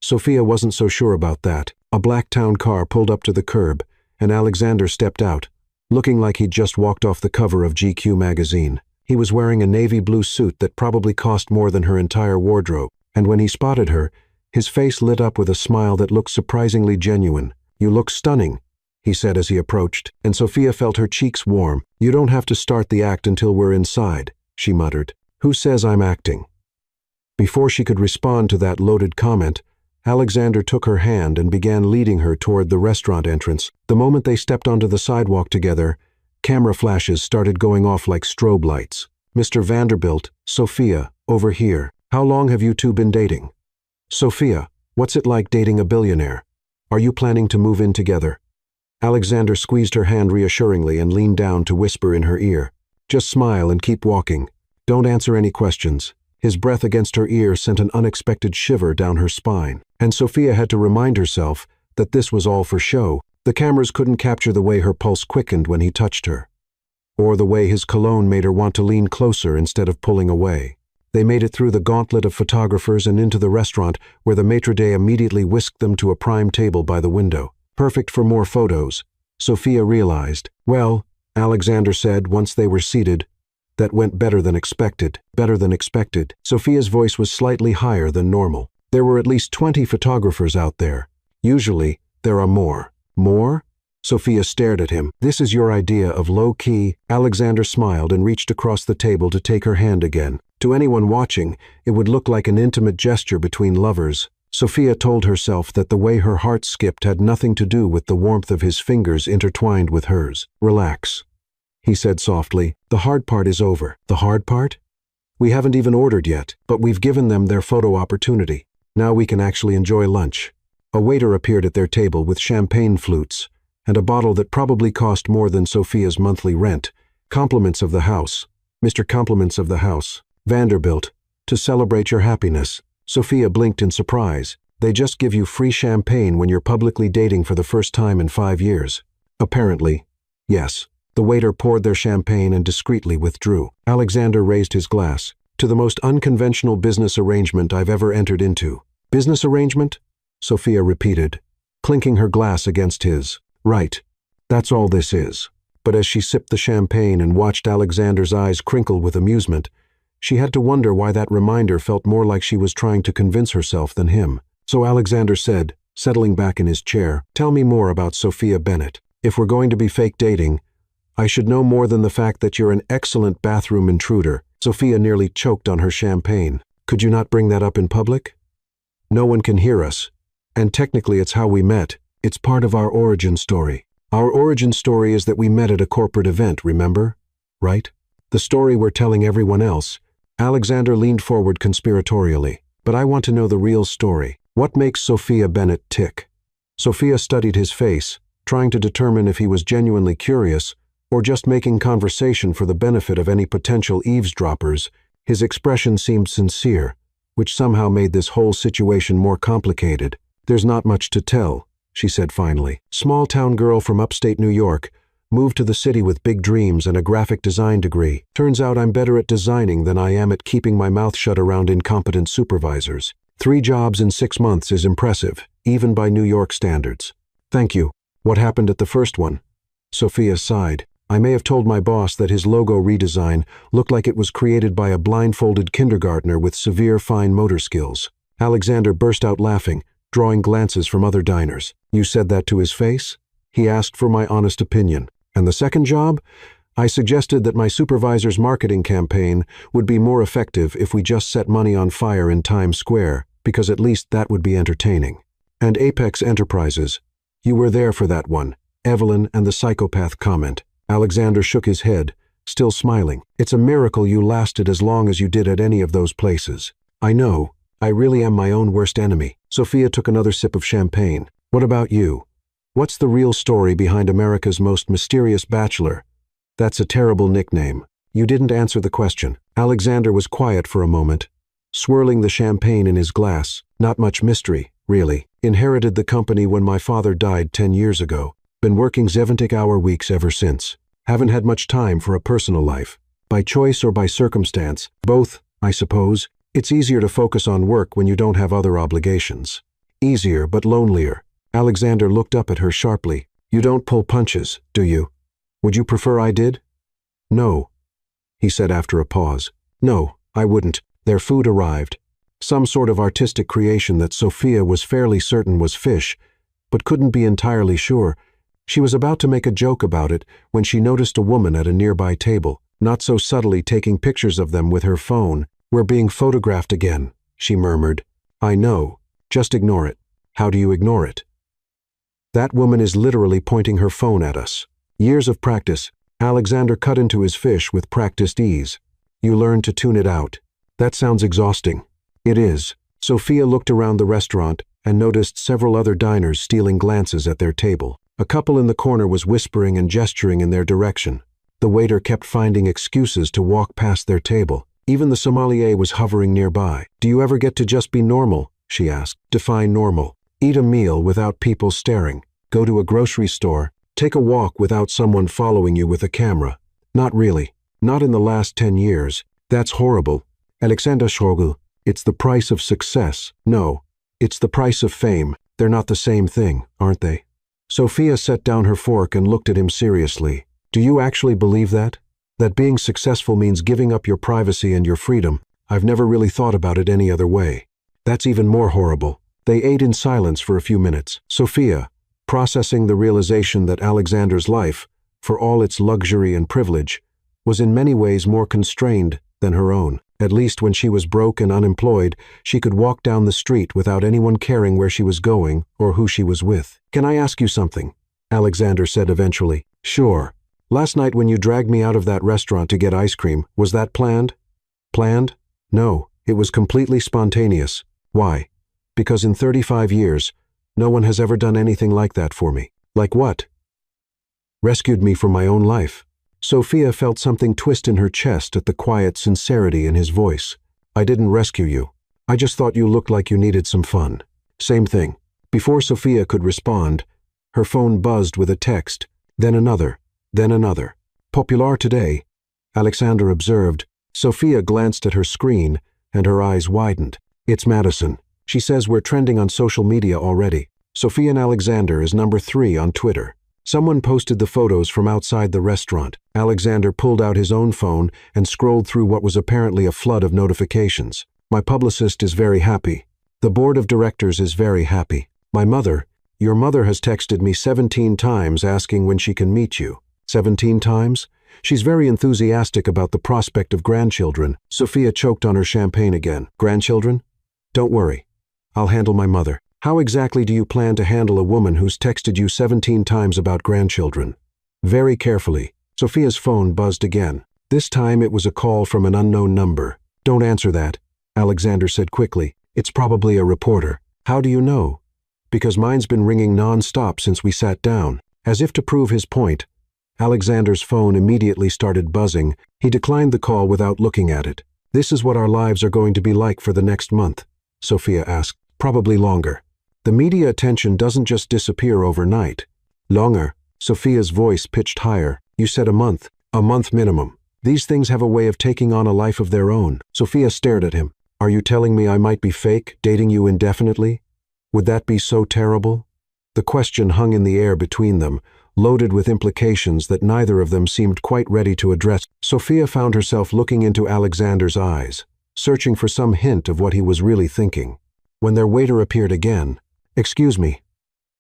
Sophia wasn't so sure about that. A black town car pulled up to the curb, and Alexander stepped out, looking like he'd just walked off the cover of GQ magazine. He was wearing a navy blue suit that probably cost more than her entire wardrobe, and when he spotted her, his face lit up with a smile that looked surprisingly genuine. "You look stunning," he said as he approached, and Sophia felt her cheeks warm. "You don't have to start the act until we're inside," she muttered. "Who says I'm acting?" Before she could respond to that loaded comment, Alexander took her hand and began leading her toward the restaurant entrance. The moment they stepped onto the sidewalk together, camera flashes started going off like strobe lights. "Mr. Vanderbilt, Sophia, over here. How long have you two been dating?" "Sophia, what's it like dating a billionaire? Are you planning to move in together?" Alexander squeezed her hand reassuringly and leaned down to whisper in her ear, "Just smile and keep walking. Don't answer any questions." His breath against her ear sent an unexpected shiver down her spine, and Sophia had to remind herself that this was all for show. The cameras couldn't capture the way her pulse quickened when he touched her, or the way his cologne made her want to lean closer instead of pulling away. They made it through the gauntlet of photographers and into the restaurant, where the maitre d' immediately whisked them to a prime table by the window. Perfect for more photos, Sophia realized. "Well," Alexander said once they were seated, "that went better than expected." Better than expected. Sophia's voice was slightly higher than normal. "There were at least 20 photographers out there. Usually, there are more." "More?" Sophia stared at him. "This is your idea of low-key." Alexander smiled and reached across the table to take her hand again. To anyone watching, it would look like an intimate gesture between lovers. Sophia told herself that the way her heart skipped had nothing to do with the warmth of his fingers intertwined with hers. "Relax," he said softly. "The hard part is over." "The hard part?" "We haven't even ordered yet, but we've given them their photo opportunity. Now we can actually enjoy lunch." A waiter appeared at their table with champagne flutes and a bottle that probably cost more than Sophia's monthly rent. "Compliments of the house. Mr. Compliments of the house. Vanderbilt, to celebrate your happiness." Sophia blinked in surprise. "They just give you free champagne when you're publicly dating for the first time in 5 years." "Apparently, yes." The waiter poured their champagne and discreetly withdrew. Alexander raised his glass. "To the most unconventional business arrangement I've ever entered into." "Business arrangement?" Sophia repeated, clinking her glass against his. "Right. That's all this is." But as she sipped the champagne and watched Alexander's eyes crinkle with amusement, she had to wonder why that reminder felt more like she was trying to convince herself than him. So Alexander said, settling back in his chair, "Tell me more about Sophia Bennett. If we're going to be fake dating, I should know more than the fact that you're an excellent bathroom intruder." Sophia nearly choked on her champagne. "Could you not bring that up in public? No one can hear us, and technically it's how we met. It's part of our origin story. Our origin story is that we met at a corporate event, remember? Right? The story we're telling everyone else." Alexander leaned forward conspiratorially. "But I want to know the real story. What makes Sophia Bennett tick?" Sophia studied his face, trying to determine if he was genuinely curious or just making conversation for the benefit of any potential eavesdroppers. His expression seemed sincere, which somehow made this whole situation more complicated. "There's not much to tell," she said finally. "Small-town girl from upstate New York, moved to the city with big dreams and a graphic design degree. Turns out I'm better at designing than I am at keeping my mouth shut around incompetent supervisors. 3 jobs in 6 months is impressive, even by New York standards." "Thank you. What happened at the first one?" Sophia sighed. "I may have told my boss that his logo redesign looked like it was created by a blindfolded kindergartner with severe fine motor skills." Alexander burst out laughing, drawing glances from other diners. "You said that to his face?" He asked for my honest opinion. "And the second job? I suggested that my supervisor's marketing campaign would be more effective if we just set money on fire in Times Square, because at least that would be entertaining. And Apex Enterprises. You were there for that one. Evelyn and the psychopath comment. Alexander shook his head, still smiling. It's a miracle you lasted as long as you did at any of those places. I know, I really am my own worst enemy. Sophia took another sip of champagne. What about you? What's the real story behind America's most mysterious bachelor? That's a terrible nickname. You didn't answer the question. Alexander was quiet for a moment, swirling the champagne in his glass. Not much mystery, really. Inherited the company when my father died 10 years ago. Been working 70-hour weeks ever since. Haven't had much time for a personal life. By choice or by circumstance, both, I suppose. It's easier to focus on work when you don't have other obligations. Easier but lonelier. Alexander looked up at her sharply. You don't pull punches, do you? Would you prefer I did? No, he said after a pause. No, I wouldn't. Their food arrived. Some sort of artistic creation that Sophia was fairly certain was fish, but couldn't be entirely sure. She was about to make a joke about it when she noticed a woman at a nearby table, not so subtly taking pictures of them with her phone. We're being photographed again, she murmured. I know. Just ignore it. How do you ignore it? That woman is literally pointing her phone at us. Years of practice. Alexander cut into his fish with practiced ease. You learn to tune it out. That sounds exhausting. It is. Sophia looked around the restaurant and noticed several other diners stealing glances at their table. A couple in the corner was whispering and gesturing in their direction. The waiter kept finding excuses to walk past their table. Even the sommelier was hovering nearby. Do you ever get to just be normal? She asked. Define normal. Eat a meal without people staring. Go to a grocery store. Take a walk without someone following you with a camera. Not really. Not in the last 10 years. That's horrible. Alexander Schogel. It's the price of success. No. It's the price of fame. They're not the same thing, aren't they? Sophia set down her fork and looked at him seriously. Do you actually believe that? That being successful means giving up your privacy and your freedom? I've never really thought about it any other way. That's even more horrible. They ate in silence for a few minutes. Sophia, processing the realization that Alexander's life, for all its luxury and privilege, was in many ways more constrained than her own. At least when she was broke and unemployed, she could walk down the street without anyone caring where she was going or who she was with. Can I ask you something? Alexander said eventually. Sure. Last night when you dragged me out of that restaurant to get ice cream, was that planned? Planned? No, it was completely spontaneous. Why? Because in 35 years, no one has ever done anything like that for me. Like what? Rescued me from my own life. Sophia felt something twist in her chest at the quiet sincerity in his voice. I didn't rescue you. I just thought you looked like you needed some fun. Same thing. Before Sophia could respond, her phone buzzed with a text, then another, then another. Popular today, Alexander observed. Sophia glanced at her screen, and her eyes widened. It's Madison. She says we're trending on social media already. Sophia and Alexander is number 3 on Twitter. Someone posted the photos from outside the restaurant. Alexander pulled out his own phone and scrolled through what was apparently a flood of notifications. My publicist is very happy. The board of directors is very happy. Your mother has texted me 17 times asking when she can meet you. 17 times? She's very enthusiastic about the prospect of grandchildren. Sophia choked on her champagne again. Grandchildren? Don't worry. I'll handle my mother. How exactly do you plan to handle a woman who's texted you 17 times about grandchildren? Very carefully. Sophia's phone buzzed again. This time it was a call from an unknown number. Don't answer that, Alexander said quickly. It's probably a reporter. How do you know? Because mine's been ringing non-stop since we sat down. As if to prove his point, Alexander's phone immediately started buzzing. He declined the call without looking at it. This is what our lives are going to be like for the next month, Sophia asked. Probably longer. The media attention doesn't just disappear overnight. Longer. Sophia's voice pitched higher. You said a month. A month minimum. These things have a way of taking on a life of their own. Sophia stared at him. Are you telling me I might be fake, dating you indefinitely? Would that be so terrible? The question hung in the air between them, loaded with implications that neither of them seemed quite ready to address. Sophia found herself looking into Alexander's eyes, searching for some hint of what he was really thinking. When their waiter appeared again, Excuse me,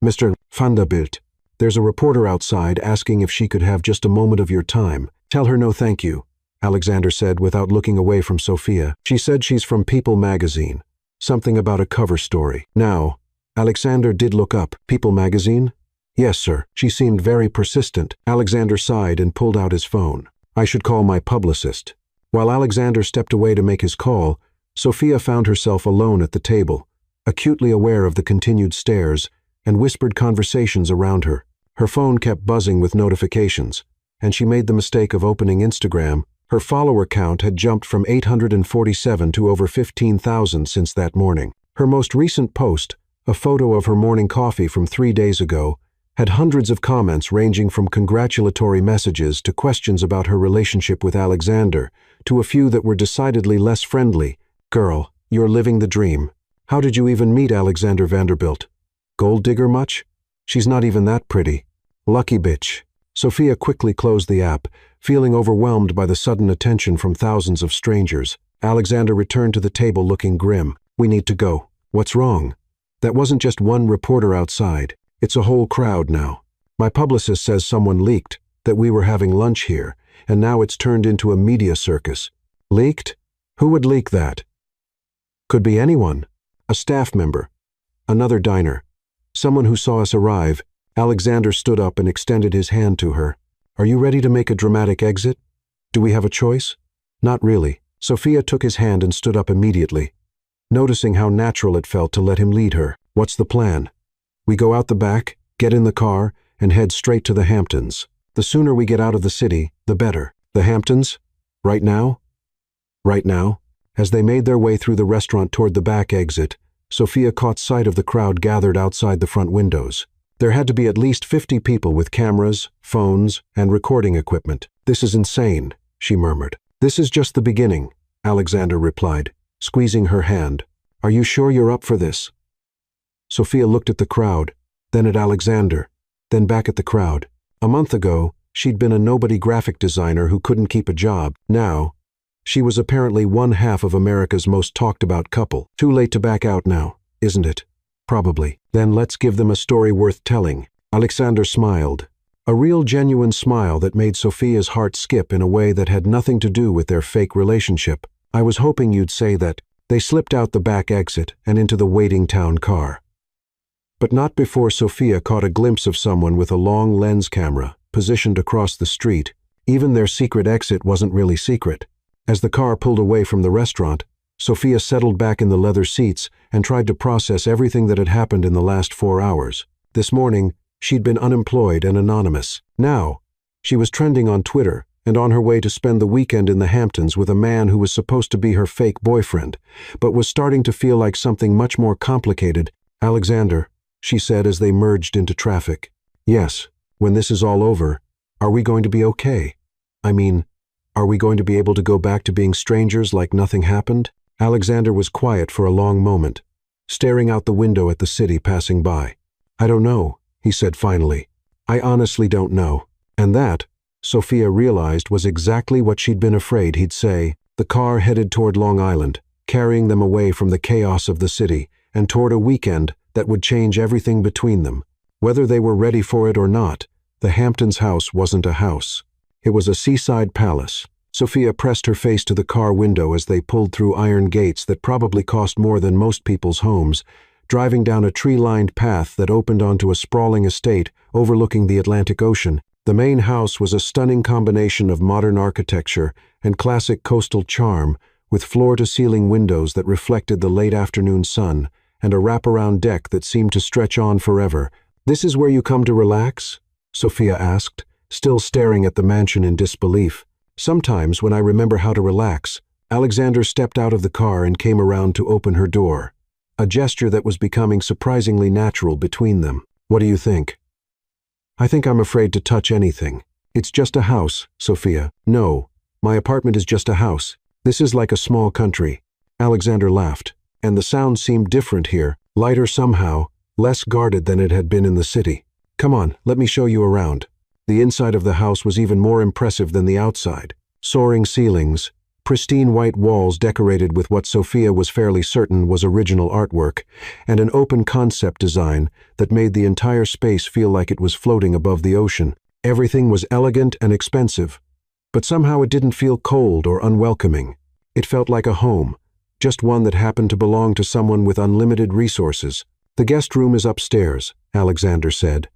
Mr. Vanderbilt, there's a reporter outside asking if she could have just a moment of your time. Tell her no thank you, Alexander said without looking away from Sophia. She said she's from People magazine. Something about a cover story. Now, Alexander did look up. People magazine? Yes, sir. She seemed very persistent. Alexander sighed and pulled out his phone. I should call my publicist. While Alexander stepped away to make his call, Sophia found herself alone at the table, acutely aware of the continued stares and whispered conversations around her. Her phone kept buzzing with notifications, and she made the mistake of opening Instagram. Her follower count had jumped from 847 to over 15,000 since that morning. Her most recent post, a photo of her morning coffee from 3 days ago, had hundreds of comments ranging from congratulatory messages to questions about her relationship with Alexander, to a few that were decidedly less friendly. Girl, you're living the dream. How did you even meet Alexander Vanderbilt? Gold digger much? She's not even that pretty. Lucky bitch. Sophia quickly closed the app, feeling overwhelmed by the sudden attention from thousands of strangers. Alexander returned to the table looking grim. We need to go. What's wrong? That wasn't just one reporter outside. It's a whole crowd now. My publicist says someone leaked, that we were having lunch here, and now it's turned into a media circus. Leaked? Who would leak that? Could be anyone. A staff member. Another diner. Someone who saw us arrive. Alexander stood up and extended his hand to her. Are you ready to make a dramatic exit? Do we have a choice? Not really. Sophia took his hand and stood up immediately, noticing how natural it felt to let him lead her. What's the plan? We go out the back, get in the car, and head straight to the Hamptons. The sooner we get out of the city, the better. The Hamptons? Right now? Right now? As they made their way through the restaurant toward the back exit, Sophia caught sight of the crowd gathered outside the front windows. There had to be at least 50 people with cameras, phones, and recording equipment. This is insane, she murmured. This is just the beginning, Alexander replied, squeezing her hand. Are you sure you're up for this? Sophia looked at the crowd, then at Alexander, then back at the crowd. A month ago, she'd been a nobody graphic designer who couldn't keep a job. Now, she was apparently one half of America's most talked about couple. Too late to back out now, isn't it? Probably. Then let's give them a story worth telling. Alexander smiled. A real genuine smile that made Sophia's heart skip in a way that had nothing to do with their fake relationship. I was hoping you'd say that. They slipped out the back exit and into the waiting town car. But not before Sophia caught a glimpse of someone with a long lens camera, positioned across the street. Even their secret exit wasn't really secret. As the car pulled away from the restaurant, Sophia settled back in the leather seats and tried to process everything that had happened in the last 4 hours. This morning, she'd been unemployed and anonymous. Now, she was trending on Twitter and on her way to spend the weekend in the Hamptons with a man who was supposed to be her fake boyfriend, but was starting to feel like something much more complicated. Alexander, she said as they merged into traffic. Yes, when this is all over, are we going to be okay? I mean, are we going to be able to go back to being strangers like nothing happened? Alexander was quiet for a long moment, staring out the window at the city passing by. I don't know, he said finally. I honestly don't know. And that, Sophia realized, was exactly what she'd been afraid he'd say. The car headed toward Long Island, carrying them away from the chaos of the city and toward a weekend that would change everything between them. Whether they were ready for it or not, the Hamptons house wasn't a house. It was a seaside palace. Sophia pressed her face to the car window as they pulled through iron gates that probably cost more than most people's homes, driving down a tree-lined path that opened onto a sprawling estate overlooking the Atlantic Ocean. The main house was a stunning combination of modern architecture and classic coastal charm, with floor-to-ceiling windows that reflected the late afternoon sun, and a wraparound deck that seemed to stretch on forever. This is where you come to relax? Sophia asked, still staring at the mansion in disbelief. Sometimes, when I remember how to relax, Alexander stepped out of the car and came around to open her door, a gesture that was becoming surprisingly natural between them. What do you think? I think I'm afraid to touch anything. It's just a house, Sophia. No, my apartment is just a house. This is like a small country. Alexander laughed, and the sound seemed different here, lighter somehow, less guarded than it had been in the city. Come on, let me show you around. The inside of the house was even more impressive than the outside. Soaring ceilings, pristine white walls decorated with what Sophia was fairly certain was original artwork, and an open concept design that made the entire space feel like it was floating above the ocean. Everything was elegant and expensive, but somehow it didn't feel cold or unwelcoming. It felt like a home, just one that happened to belong to someone with unlimited resources. The guest room is upstairs, Alexander said.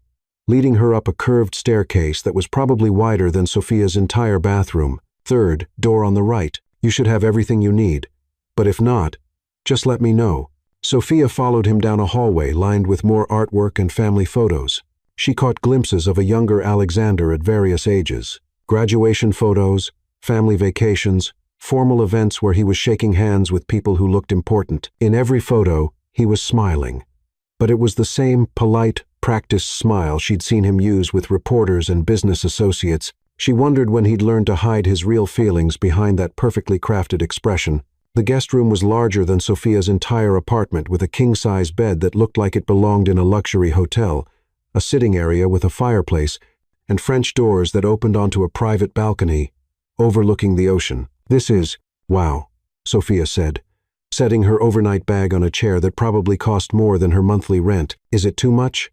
leading her up a curved staircase that was probably wider than Sophia's entire bathroom. Third, door on the right. You should have everything you need. But if not, just let me know. Sophia followed him down a hallway lined with more artwork and family photos. She caught glimpses of a younger Alexander at various ages. Graduation photos, family vacations, formal events where he was shaking hands with people who looked important. In every photo, he was smiling. But it was the same polite, practiced smile she'd seen him use with reporters and business associates. She wondered when he'd learned to hide his real feelings behind that perfectly crafted expression. The guest room was larger than Sophia's entire apartment, with a king-size bed that looked like it belonged in a luxury hotel, a sitting area with a fireplace, and French doors that opened onto a private balcony overlooking the ocean. "This is, wow," Sophia said, setting her overnight bag on a chair that probably cost more than her monthly rent. "Is it too much?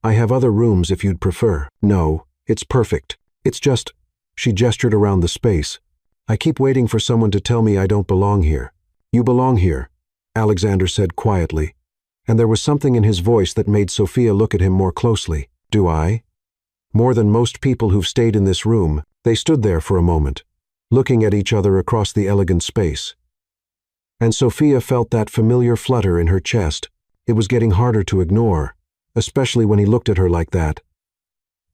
I have other rooms if you'd prefer." "No, it's perfect. It's just," she gestured around the space, "I keep waiting for someone to tell me I don't belong here." "You belong here," Alexander said quietly, and there was something in his voice that made Sophia look at him more closely. "Do I?" More than most people who've stayed in this room, they stood there for a moment, looking at each other across the elegant space. And Sophia felt that familiar flutter in her chest. It was getting harder to ignore, especially when he looked at her like that.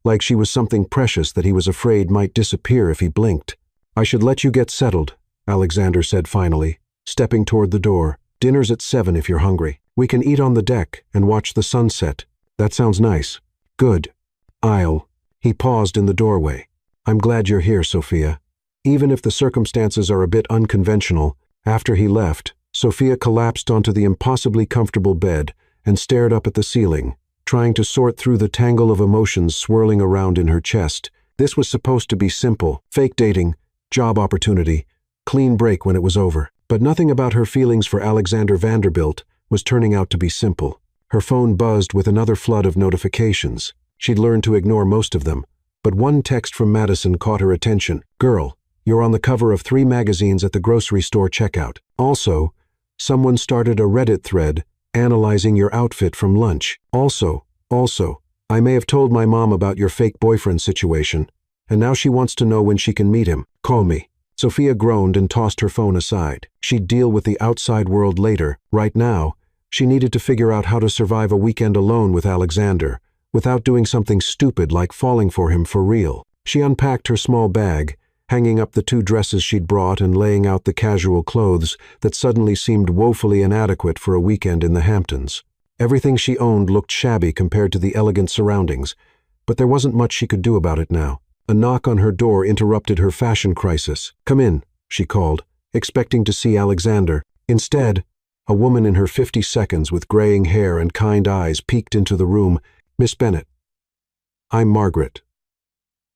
Like she was something precious that he was afraid might disappear if he blinked. "I should let you get settled," Alexander said finally, stepping toward the door. "Dinner's at 7 if you're hungry. We can eat on the deck and watch the sunset. That sounds nice." "Good. He paused in the doorway. "I'm glad you're here, Sophia." Even if the circumstances are a bit unconventional, after he left, Sophia collapsed onto the impossibly comfortable bed and stared up at the ceiling, trying to sort through the tangle of emotions swirling around in her chest. This was supposed to be simple: fake dating, job opportunity, clean break when it was over. But nothing about her feelings for Alexander Vanderbilt was turning out to be simple. Her phone buzzed with another flood of notifications. She'd learned to ignore most of them, but one text from Madison caught her attention. "Girl, you're on the cover of 3 magazines at the grocery store checkout. Also, someone started a Reddit thread analyzing your outfit from lunch. Also, I may have told my mom about your fake boyfriend situation, and now she wants to know when she can meet him. Call me." Sophia groaned and tossed her phone aside. She'd deal with the outside world later. Right now, she needed to figure out how to survive a weekend alone with Alexander, without doing something stupid like falling for him for real. She unpacked her small bag, hanging up the 2 dresses she'd brought and laying out the casual clothes that suddenly seemed woefully inadequate for a weekend in the Hamptons. Everything she owned looked shabby compared to the elegant surroundings, but there wasn't much she could do about it now. A knock on her door interrupted her fashion crisis. "Come in," she called, expecting to see Alexander. Instead, a woman in her 50s with graying hair and kind eyes peeked into the room. "Miss Bennett." "I'm Margaret,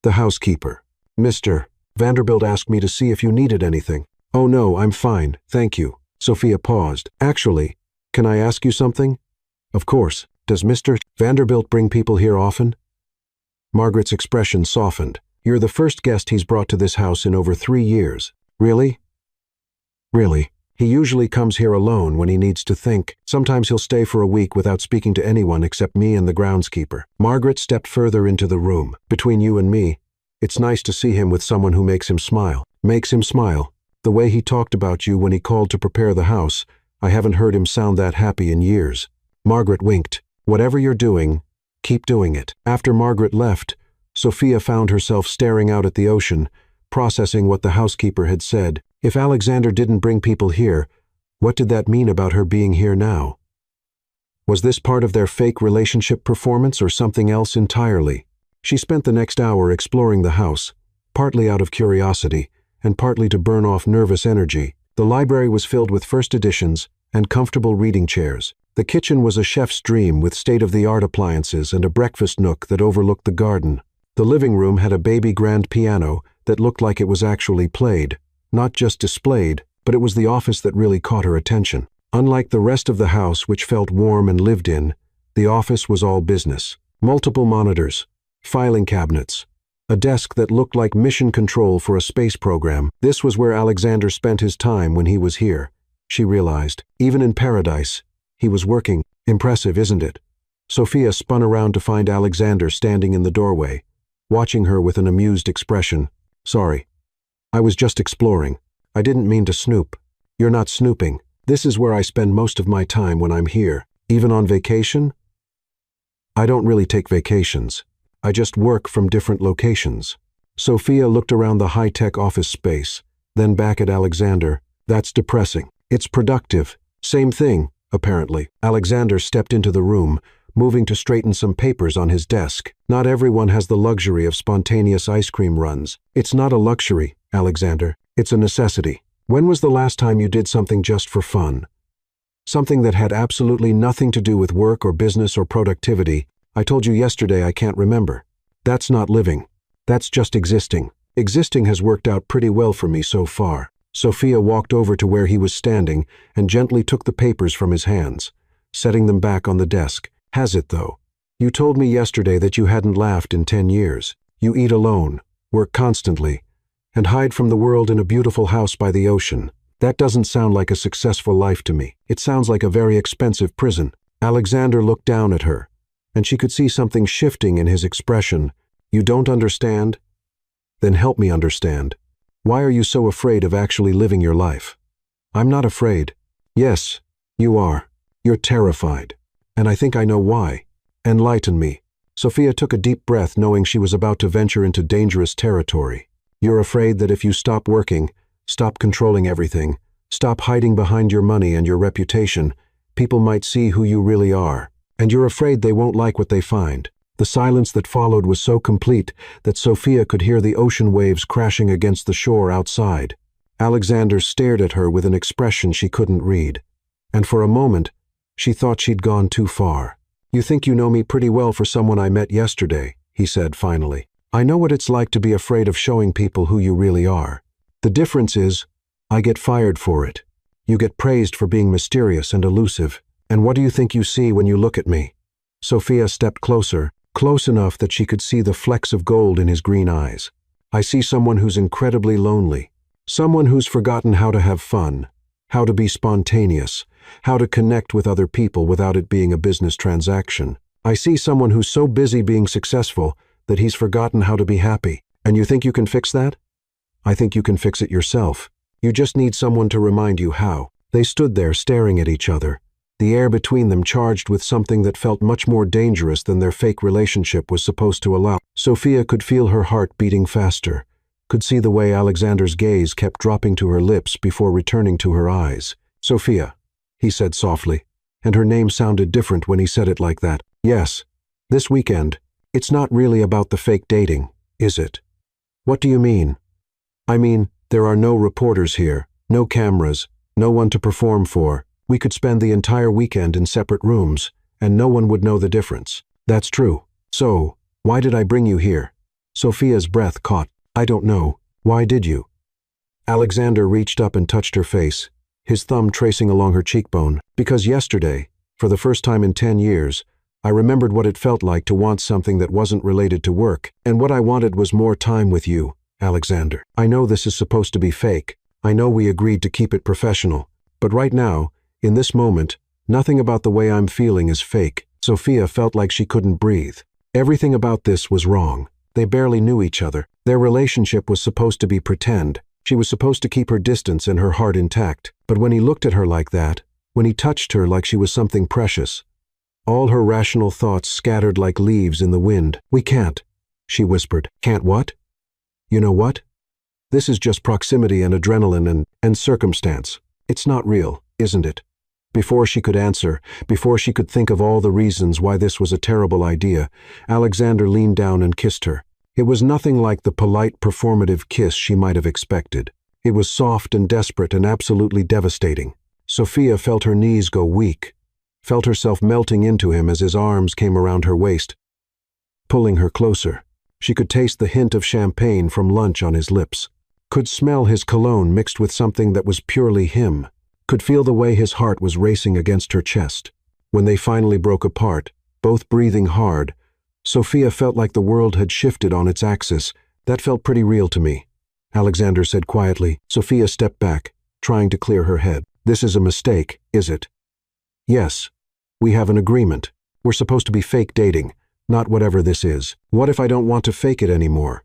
the housekeeper. Mr. Vanderbilt asked me to see if you needed anything." "Oh no, I'm fine, thank you." Sophia paused. "Actually, can I ask you something?" "Of course. Does Mr. Vanderbilt bring people here often?" Margaret's expression softened. "You're the first guest he's brought to this house in over 3 years. Really?" "Really. He usually comes here alone when he needs to think. Sometimes he'll stay for a week without speaking to anyone except me and the groundskeeper." Margaret stepped further into the room. "Between you and me, it's nice to see him with someone who makes him smile." "Makes him smile? The way he talked about you when he called to prepare the house, I haven't heard him sound that happy in years." Margaret winked. "Whatever you're doing, keep doing it." After Margaret left, Sophia found herself staring out at the ocean, processing what the housekeeper had said. If Alexander didn't bring people here, what did that mean about her being here now? Was this part of their fake relationship performance or something else entirely? She spent the next hour exploring the house, partly out of curiosity and partly to burn off nervous energy. The library was filled with first editions and comfortable reading chairs. The kitchen was a chef's dream with state-of-the-art appliances and a breakfast nook that overlooked the garden. The living room had a baby grand piano that looked like it was actually played. Not just displayed, but it was the office that really caught her attention. Unlike the rest of the house, which felt warm and lived in, the office was all business. Multiple monitors, filing cabinets, a desk that looked like mission control for a space program. This was where Alexander spent his time when he was here, she realized. Even in paradise, he was working. Impressive, isn't it? Sophia spun around to find Alexander standing in the doorway, watching her with an amused expression. Sorry. I was just exploring. I didn't mean to snoop. You're not snooping. This is where I spend most of my time when I'm here. Even on vacation? I don't really take vacations. I just work from different locations. Sophia looked around the high-tech office space, then back at Alexander. That's depressing. It's productive. Same thing, apparently. Alexander stepped into the room, moving to straighten some papers on his desk. Not everyone has the luxury of spontaneous ice cream runs. It's not a luxury, Alexander. It's a necessity. When was the last time you did something just for fun? Something that had absolutely nothing to do with work or business or productivity. I told you yesterday I can't remember. That's not living. That's just existing. Existing has worked out pretty well for me so far. Sophia walked over to where he was standing and gently took the papers from his hands, setting them back on the desk. Has it, though? You told me yesterday that you hadn't laughed in 10 years. You eat alone, work constantly, and hide from the world in a beautiful house by the ocean. That doesn't sound like a successful life to me. It sounds like a very expensive prison. Alexander looked down at her, and she could see something shifting in his expression. You don't understand? Then help me understand. Why are you so afraid of actually living your life? I'm not afraid. Yes, you are. You're terrified. And I think I know why. Enlighten me. Sophia took a deep breath, knowing she was about to venture into dangerous territory. You're afraid that if you stop working, stop controlling everything, stop hiding behind your money and your reputation, people might see who you really are. And you're afraid they won't like what they find. The silence that followed was so complete that Sophia could hear the ocean waves crashing against the shore outside. Alexander stared at her with an expression she couldn't read. And for a moment, she thought she'd gone too far. You think you know me pretty well for someone I met yesterday, he said finally. I know what it's like to be afraid of showing people who you really are. The difference is, I get fired for it. You get praised for being mysterious and elusive. And what do you think you see when you look at me? Sophia stepped closer, close enough that she could see the flecks of gold in his green eyes. I see someone who's incredibly lonely. Someone who's forgotten how to have fun, how to be spontaneous, how to connect with other people without it being a business transaction. I see someone who's so busy being successful that he's forgotten how to be happy. And you think you can fix that? I think you can fix it yourself. You just need someone to remind you how. They stood there staring at each other, the air between them charged with something that felt much more dangerous than their fake relationship was supposed to allow. Sophia could feel her heart beating faster, could see the way Alexander's gaze kept dropping to her lips before returning to her eyes. Sophia, he said softly, and her name sounded different when he said it like that. Yes, this weekend. It's not really about the fake dating, is it? What do you mean? I mean, there are no reporters here, no cameras, no one to perform for. We could spend the entire weekend in separate rooms, and no one would know the difference. That's true. So, why did I bring you here? Sophia's breath caught. I don't know. Why did you? Alexander reached up and touched her face, his thumb tracing along her cheekbone. Because yesterday, for the first time in 10 years, I remembered what it felt like to want something that wasn't related to work, and what I wanted was more time with you, Alexander. I know this is supposed to be fake. I know we agreed to keep it professional. But right now, in this moment, nothing about the way I'm feeling is fake. Sophia felt like she couldn't breathe. Everything about this was wrong. They barely knew each other. Their relationship was supposed to be pretend. She was supposed to keep her distance and her heart intact. But when he looked at her like that, when he touched her like she was something precious, all her rational thoughts scattered like leaves in the wind. We can't, she whispered. Can't what? You know what? This is just proximity and adrenaline and circumstance. It's not real, isn't it? Before she could answer, before she could think of all the reasons why this was a terrible idea, Alexander leaned down and kissed her. It was nothing like the polite, performative kiss she might have expected. It was soft and desperate and absolutely devastating. Sophia felt her knees go weak, felt herself melting into him as his arms came around her waist, pulling her closer. She could taste the hint of champagne from lunch on his lips, could smell his cologne mixed with something that was purely him, could feel the way his heart was racing against her chest. When they finally broke apart, both breathing hard, Sophia felt like the world had shifted on its axis. That felt pretty real to me, Alexander said quietly. Sophia stepped back, trying to clear her head. This is a mistake, is it? Yes. We have an agreement. We're supposed to be fake dating, not whatever this is. What if I don't want to fake it anymore?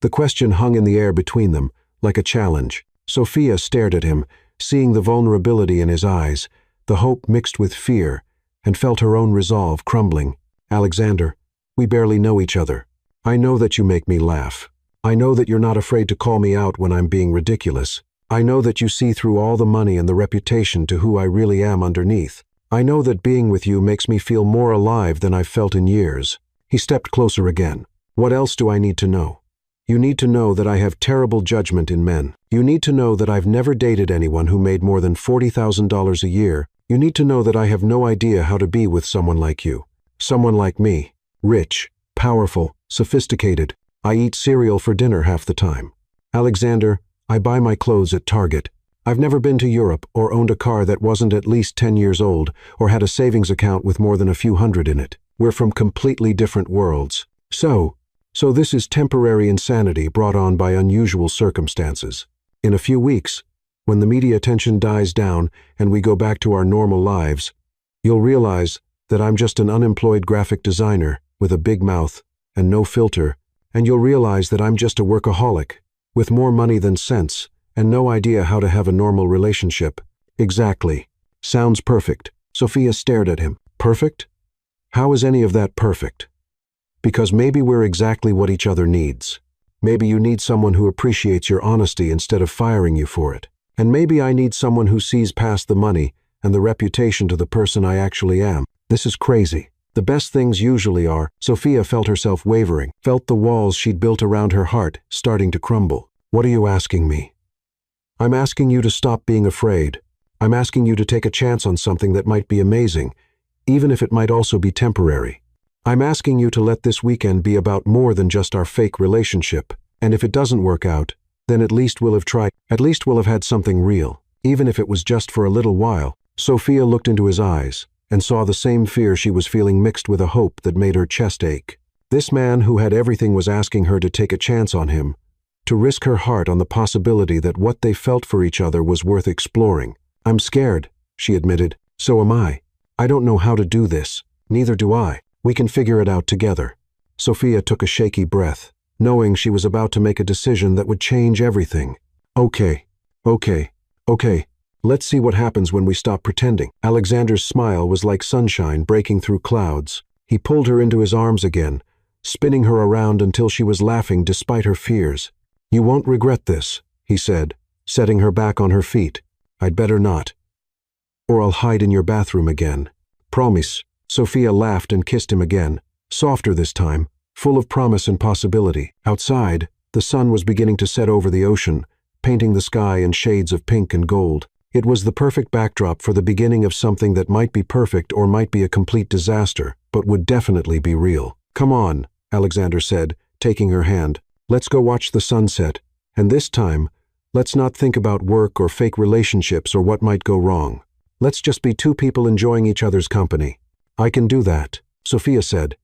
The question hung in the air between them, like a challenge. Sophia stared at him, seeing the vulnerability in his eyes, the hope mixed with fear, and felt her own resolve crumbling. Alexander, we barely know each other. I know that you make me laugh. I know that you're not afraid to call me out when I'm being ridiculous. I know that you see through all the money and the reputation to who I really am underneath. I know that being with you makes me feel more alive than I've felt in years. He stepped closer again. What else do I need to know? You need to know that I have terrible judgment in men. You need to know that I've never dated anyone who made more than $40,000 a year. You need to know that I have no idea how to be with someone like you. Someone like me. Rich, powerful, sophisticated. I eat cereal for dinner half the time. Alexander, I buy my clothes at Target. I've never been to Europe or owned a car that wasn't at least 10 years old or had a savings account with more than a few hundred in it. We're from completely different worlds. So this is temporary insanity brought on by unusual circumstances. In a few weeks, when the media attention dies down and we go back to our normal lives, you'll realize that I'm just an unemployed graphic designer with a big mouth and no filter, and you'll realize that I'm just a workaholic with more money than sense and no idea how to have a normal relationship. Exactly. Sounds perfect. Sophia stared at him. Perfect? How is any of that perfect? Because maybe we're exactly what each other needs. Maybe you need someone who appreciates your honesty instead of firing you for it. And maybe I need someone who sees past the money and the reputation to the person I actually am. This is crazy. The best things usually are. Sophia felt herself wavering, felt the walls she'd built around her heart starting to crumble. What are you asking me? I'm asking you to stop being afraid. I'm asking you to take a chance on something that might be amazing, even if it might also be temporary. I'm asking you to let this weekend be about more than just our fake relationship. And if it doesn't work out, then at least we'll have tried. At least we'll have had something real, even if it was just for a little while. Sophia looked into his eyes and saw the same fear she was feeling mixed with a hope that made her chest ache. This man who had everything was asking her to take a chance on him, to risk her heart on the possibility that what they felt for each other was worth exploring. I'm scared, she admitted. So am I. I don't know how to do this. Neither do I. We can figure it out together. Sophia took a shaky breath, knowing she was about to make a decision that would change everything. Okay. Let's see what happens when we stop pretending. Alexander's smile was like sunshine breaking through clouds. He pulled her into his arms again, spinning her around until she was laughing despite her fears. You won't regret this, he said, setting her back on her feet. I'd better not. Or I'll hide in your bathroom again. Promise. Sophia laughed and kissed him again, softer this time, full of promise and possibility. Outside, the sun was beginning to set over the ocean, painting the sky in shades of pink and gold. It was the perfect backdrop for the beginning of something that might be perfect or might be a complete disaster, but would definitely be real. Come on, Alexander said, taking her hand. Let's go watch the sunset, and this time, let's not think about work or fake relationships or what might go wrong. Let's just be two people enjoying each other's company. I can do that, Sophia said,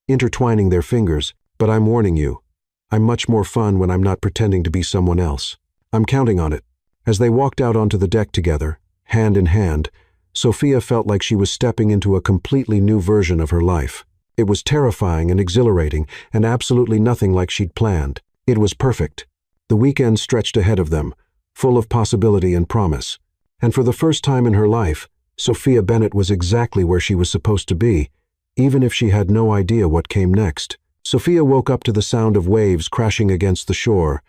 intertwining their fingers, but I'm warning you. I'm much more fun when I'm not pretending to be someone else. I'm counting on it. As they walked out onto the deck together, hand in hand, Sophia felt like she was stepping into a completely new version of her life. It was terrifying and exhilarating, and absolutely nothing like she'd planned. It was perfect. The weekend stretched ahead of them, full of possibility and promise. And for the first time in her life, Sophia Bennett was exactly where she was supposed to be, even if she had no idea what came next. Sophia woke up to the sound of waves crashing against the shore,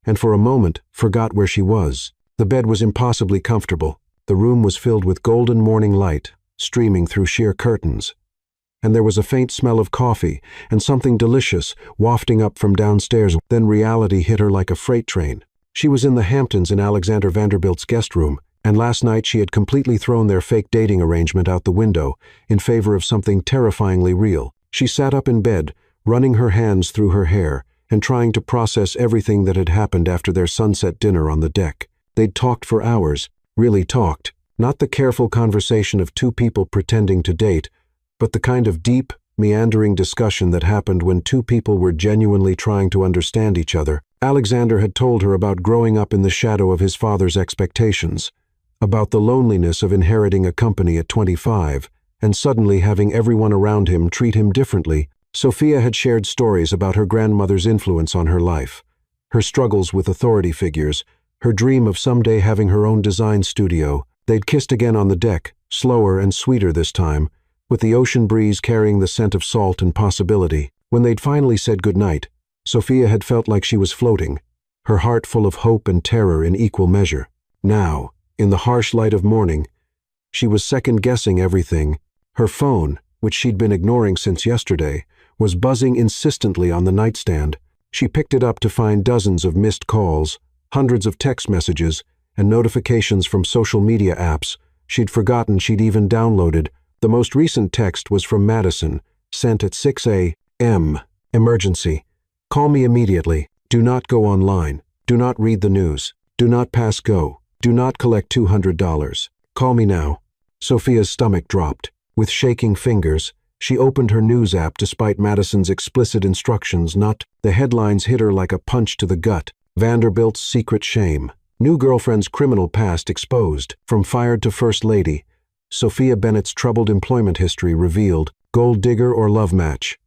and for a moment forgot where she was. The bed was impossibly comfortable. The room was filled with golden morning light, streaming through sheer curtains. And there was a faint smell of coffee and something delicious wafting up from downstairs. Then reality hit her like a freight train. She was in the Hamptons in Alexander Vanderbilt's guest room, and last night she had completely thrown their fake dating arrangement out the window in favor of something terrifyingly real. She sat up in bed, running her hands through her hair and trying to process everything that had happened after their sunset dinner on the deck. They'd talked for hours, really talked, not the careful conversation of two people pretending to date, but the kind of deep, meandering discussion that happened when two people were genuinely trying to understand each other. Alexander had told her about growing up in the shadow of his father's expectations, about the loneliness of inheriting a company at 25, and suddenly having everyone around him treat him differently. Sophia had shared stories about her grandmother's influence on her life, her struggles with authority figures, her dream of someday having her own design studio. They'd kissed again on the deck, slower and sweeter this time, with the ocean breeze carrying the scent of salt and possibility. When they'd finally said goodnight, Sophia had felt like she was floating, her heart full of hope and terror in equal measure. Now, in the harsh light of morning, she was second-guessing everything. Her phone, which she'd been ignoring since yesterday, was buzzing insistently on the nightstand. She picked it up to find dozens of missed calls, hundreds of text messages, and notifications from social media apps she'd forgotten she'd even downloaded. The most recent text was from Madison, sent at 6 a.m. Emergency. Call me immediately. Do not go online. Do not read the news. Do not pass go. Do not collect $200. Call me now. Sophia's stomach dropped. With shaking fingers, she opened her news app despite Madison's explicit instructions not. The headlines hit her like a punch to the gut. Vanderbilt's secret shame. New girlfriend's criminal past exposed. From fired to first lady. Sophia Bennett's troubled employment history revealed. Gold digger or love match.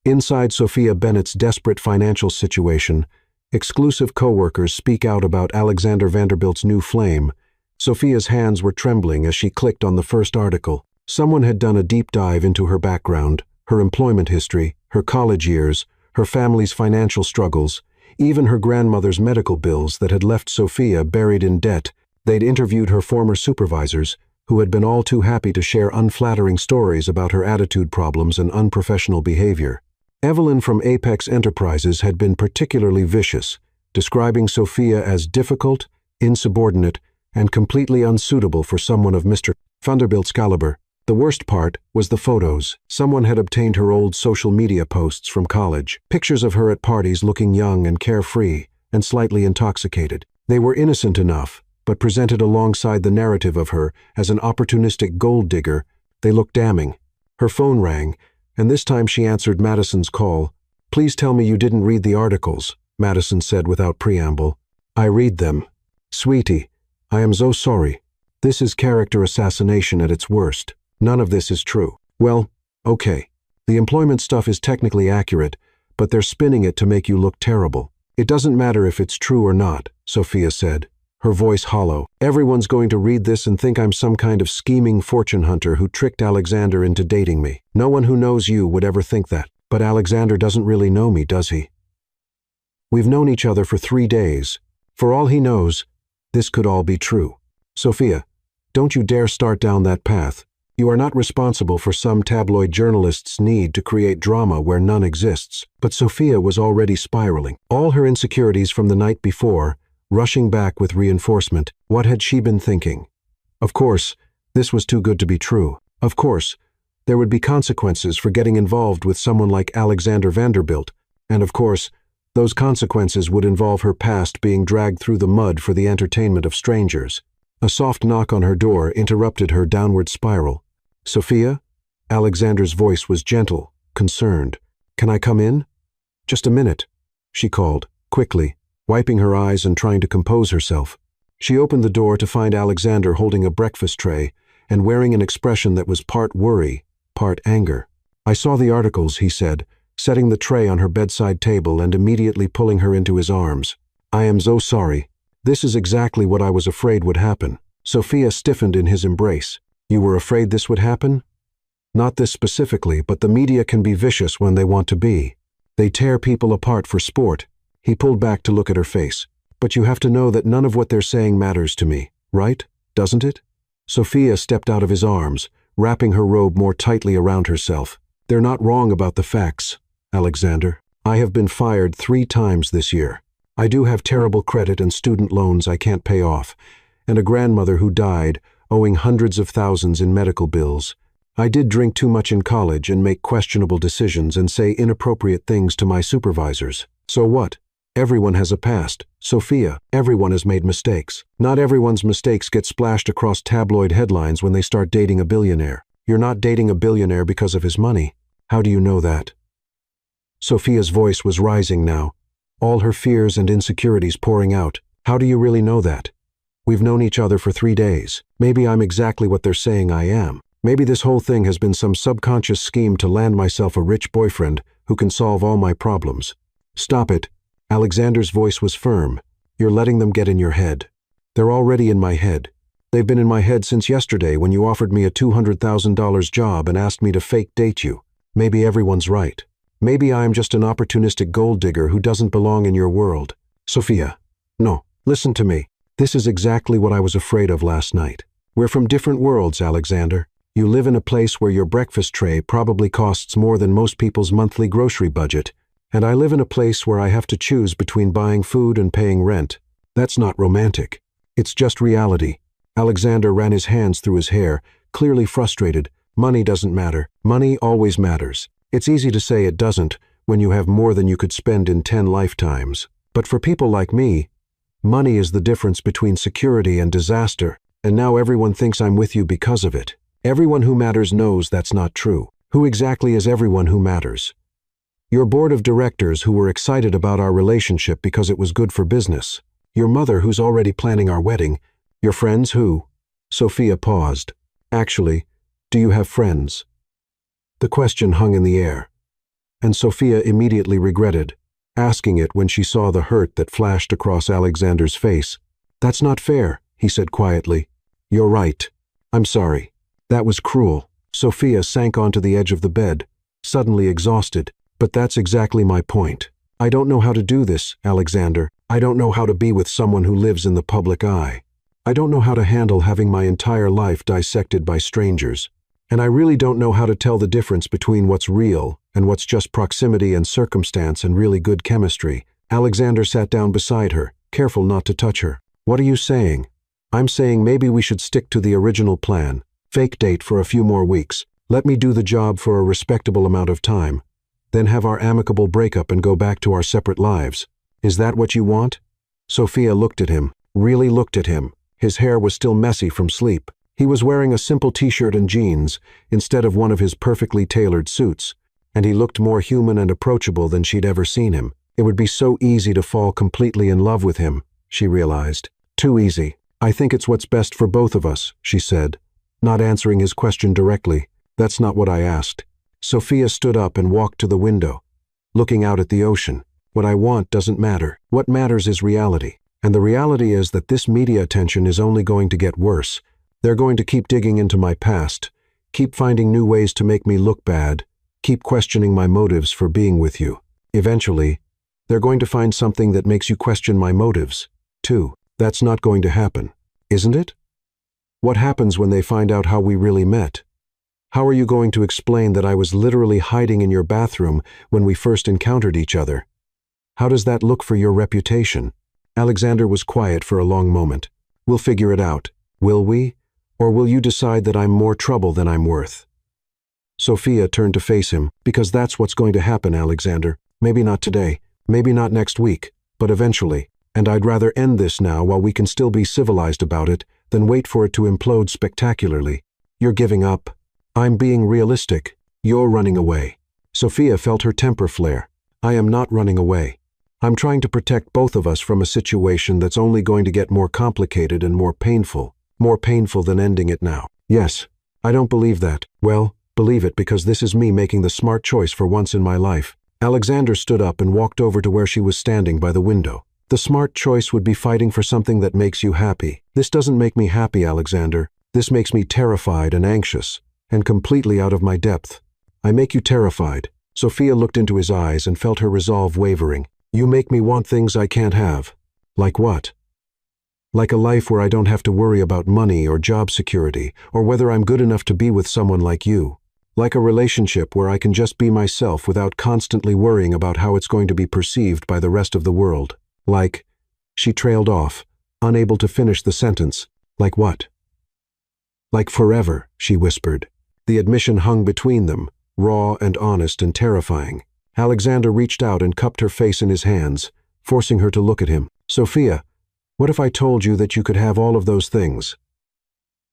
Inside Sophia Bennett's desperate financial situation, exclusive co-workers speak out about Alexander Vanderbilt's new flame. Sophia's hands were trembling as she clicked on the first article. Someone had done a deep dive into her background, her employment history, her college years, her family's financial struggles, even her grandmother's medical bills that had left Sophia buried in debt. They'd interviewed her former supervisors, who had been all too happy to share unflattering stories about her attitude problems and unprofessional behavior. Evelyn from Apex Enterprises had been particularly vicious, describing Sophia as difficult, insubordinate, and completely unsuitable for someone of Mr. Vanderbilt's caliber. The worst part was the photos. Someone had obtained her old social media posts from college, pictures of her at parties looking young and carefree, and slightly intoxicated. They were innocent enough, but presented alongside the narrative of her as an opportunistic gold digger. They looked damning. Her phone rang, and this time she answered Madison's call. "Please tell me you didn't read the articles," Madison said without preamble. "I read them. Sweetie, I am so sorry. This is character assassination at its worst. None of this is true." "Well, okay. The employment stuff is technically accurate, but they're spinning it to make you look terrible." "It doesn't matter if it's true or not," Sophia said, her voice hollow. "Everyone's going to read this and think I'm some kind of scheming fortune hunter who tricked Alexander into dating me. No one who knows you would ever think that. But Alexander doesn't really know me, does he? We've known each other for 3 days. For all he knows, this could all be true. Sophia, don't you dare start down that path. You are not responsible for some tabloid journalist's need to create drama where none exists." But Sophia was already spiraling. All her insecurities from the night before, rushing back with reinforcement. What had she been thinking? Of course, this was too good to be true. Of course, there would be consequences for getting involved with someone like Alexander Vanderbilt, and of course, those consequences would involve her past being dragged through the mud for the entertainment of strangers. A soft knock on her door interrupted her downward spiral. "Sophia?" Alexander's voice was gentle, concerned. "Can I come in?" "Just a minute," she called, quickly, wiping her eyes and trying to compose herself. She opened the door to find Alexander holding a breakfast tray and wearing an expression that was part worry, part anger. "I saw the articles," he said, setting the tray on her bedside table and immediately pulling her into his arms. "I am so sorry. This is exactly what I was afraid would happen." Sophia stiffened in his embrace. "You were afraid this would happen?" "Not this specifically, but the media can be vicious when they want to be. They tear people apart for sport." He pulled back to look at her face. "But you have to know that none of what they're saying matters to me, right? Doesn't it?" Sophia stepped out of his arms, wrapping her robe more tightly around herself. "They're not wrong about the facts, Alexander. I have been fired 3 times this year. I do have terrible credit and student loans I can't pay off, and a grandmother who died, owing hundreds of thousands in medical bills. I did drink too much in college and make questionable decisions and say inappropriate things to my supervisors. So what? Everyone has a past. Sophia, everyone has made mistakes. Not everyone's mistakes get splashed across tabloid headlines when they start dating a billionaire. You're not dating a billionaire because of his money. How do you know that?" Sophia's voice was rising now, all her fears and insecurities pouring out. "How do you really know that? We've known each other for 3 days. Maybe I'm exactly what they're saying I am. Maybe this whole thing has been some subconscious scheme to land myself a rich boyfriend who can solve all my problems. Stop it. Alexander's voice was firm. You're letting them get in your head. They're already in my head. They've been in my head since yesterday when you offered me a $200,000 job and asked me to fake date you. Maybe everyone's right. Maybe I'm just an opportunistic gold digger who doesn't belong in your world. Sophia. No, listen to me. This is exactly what I was afraid of last night. We're from different worlds, Alexander. You live in a place where your breakfast tray probably costs more than most people's monthly grocery budget, and I live in a place where I have to choose between buying food and paying rent. That's not romantic. It's just reality. Alexander ran his hands through his hair, clearly frustrated. Money doesn't matter. Money always matters. It's easy to say it doesn't when you have more than you could spend in 10 lifetimes. But for people like me, money is the difference between security and disaster, and now everyone thinks I'm with you because of it. Everyone who matters knows that's not true. Who exactly is everyone who matters? Your board of directors who were excited about our relationship because it was good for business. Your mother who's already planning our wedding. Your friends who? Sophia paused. Actually, do you have friends? The question hung in the air, and Sophia immediately regretted asking it when she saw the hurt that flashed across Alexander's face. That's not fair, he said quietly. You're right. I'm sorry. That was cruel. Sophia sank onto the edge of the bed, suddenly exhausted. But that's exactly my point. I don't know how to do this, Alexander. I don't know how to be with someone who lives in the public eye. I don't know how to handle having my entire life dissected by strangers. And I really don't know how to tell the difference between what's real and what's just proximity and circumstance and really good chemistry. Alexander sat down beside her, careful not to touch her. What are you saying? I'm saying maybe we should stick to the original plan. Fake date for a few more weeks. Let me do the job for a respectable amount of time. Then have our amicable breakup and go back to our separate lives. Is that what you want? Sophia looked at him, really looked at him. His hair was still messy from sleep. He was wearing a simple t-shirt and jeans instead of one of his perfectly tailored suits, and he looked more human and approachable than she'd ever seen him. It would be so easy to fall completely in love with him, she realized. Too easy. I think it's what's best for both of us, she said, not answering his question directly. That's not what I asked. Sophia stood up and walked to the window, looking out at the ocean. What I want doesn't matter. What matters is reality. And the reality is that this media attention is only going to get worse. They're going to keep digging into my past, keep finding new ways to make me look bad, keep questioning my motives for being with you. Eventually, they're going to find something that makes you question my motives, too. That's not going to happen, isn't it? What happens when they find out how we really met? How are you going to explain that I was literally hiding in your bathroom when we first encountered each other? How does that look for your reputation? Alexander was quiet for a long moment. We'll figure it out, will we? Or will you decide that I'm more trouble than I'm worth? Sophia turned to face him. Because that's what's going to happen, Alexander. Maybe not today, maybe not next week, but eventually. And I'd rather end this now while we can still be civilized about it than wait for it to implode spectacularly. You're giving up. I'm being realistic. You're running away. Sophia felt her temper flare. I am not running away. I'm trying to protect both of us from a situation that's only going to get more complicated and more painful than ending it now. Yes, I don't believe that. Well, believe it because this is me making the smart choice for once in my life. Alexander stood up and walked over to where she was standing by the window. The smart choice would be fighting for something that makes you happy. This doesn't make me happy, Alexander. This makes me terrified and anxious, and completely out of my depth. I make you terrified. Sophia looked into his eyes and felt her resolve wavering. You make me want things I can't have. Like what? Like a life where I don't have to worry about money or job security, or whether I'm good enough to be with someone like you. Like a relationship where I can just be myself without constantly worrying about how it's going to be perceived by the rest of the world. Like, she trailed off, unable to finish the sentence. Like what? Like forever, she whispered. The admission hung between them, raw and honest and terrifying. Alexander reached out and cupped her face in his hands, forcing her to look at him. Sophia, what if I told you that you could have all of those things?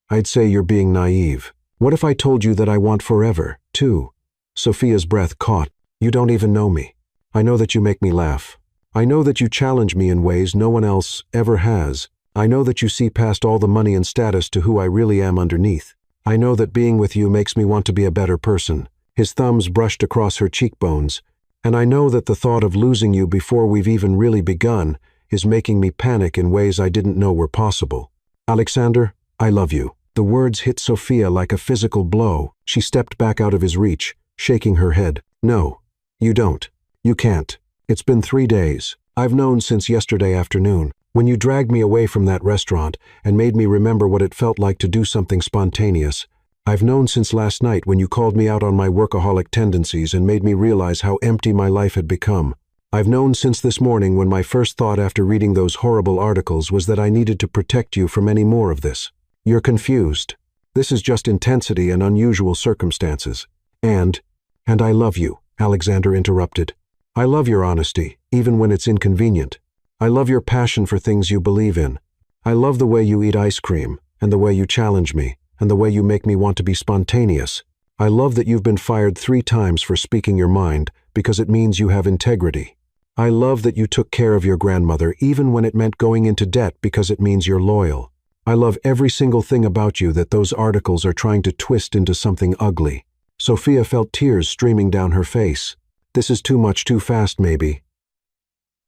I'd say you're being naive. What if I told you that I want forever, too? Sophia's breath caught. You don't even know me. I know that you make me laugh. I know that you challenge me in ways no one else ever has. I know that you see past all the money and status to who I really am underneath. I know that being with you makes me want to be a better person." His thumbs brushed across her cheekbones. "And I know that the thought of losing you before we've even really begun is making me panic in ways I didn't know were possible. Alexander, I love you." The words hit Sophia like a physical blow. She stepped back out of his reach, shaking her head. "No, you don't. You can't. It's been 3 days. I've known since yesterday afternoon, when you dragged me away from that restaurant and made me remember what it felt like to do something spontaneous. I've known since last night when you called me out on my workaholic tendencies and made me realize how empty my life had become. I've known since this morning when my first thought after reading those horrible articles was that I needed to protect you from any more of this. You're confused. This is just intensity and unusual circumstances. And I love you," Alexander interrupted. "I love your honesty, even when it's inconvenient. I love your passion for things you believe in. I love the way you eat ice cream, and the way you challenge me, and the way you make me want to be spontaneous. I love that you've been fired 3 times for speaking your mind, because it means you have integrity. I love that you took care of your grandmother even when it meant going into debt, because it means you're loyal. I love every single thing about you that those articles are trying to twist into something ugly." Sophia felt tears streaming down her face. "This is too much too fast, maybe.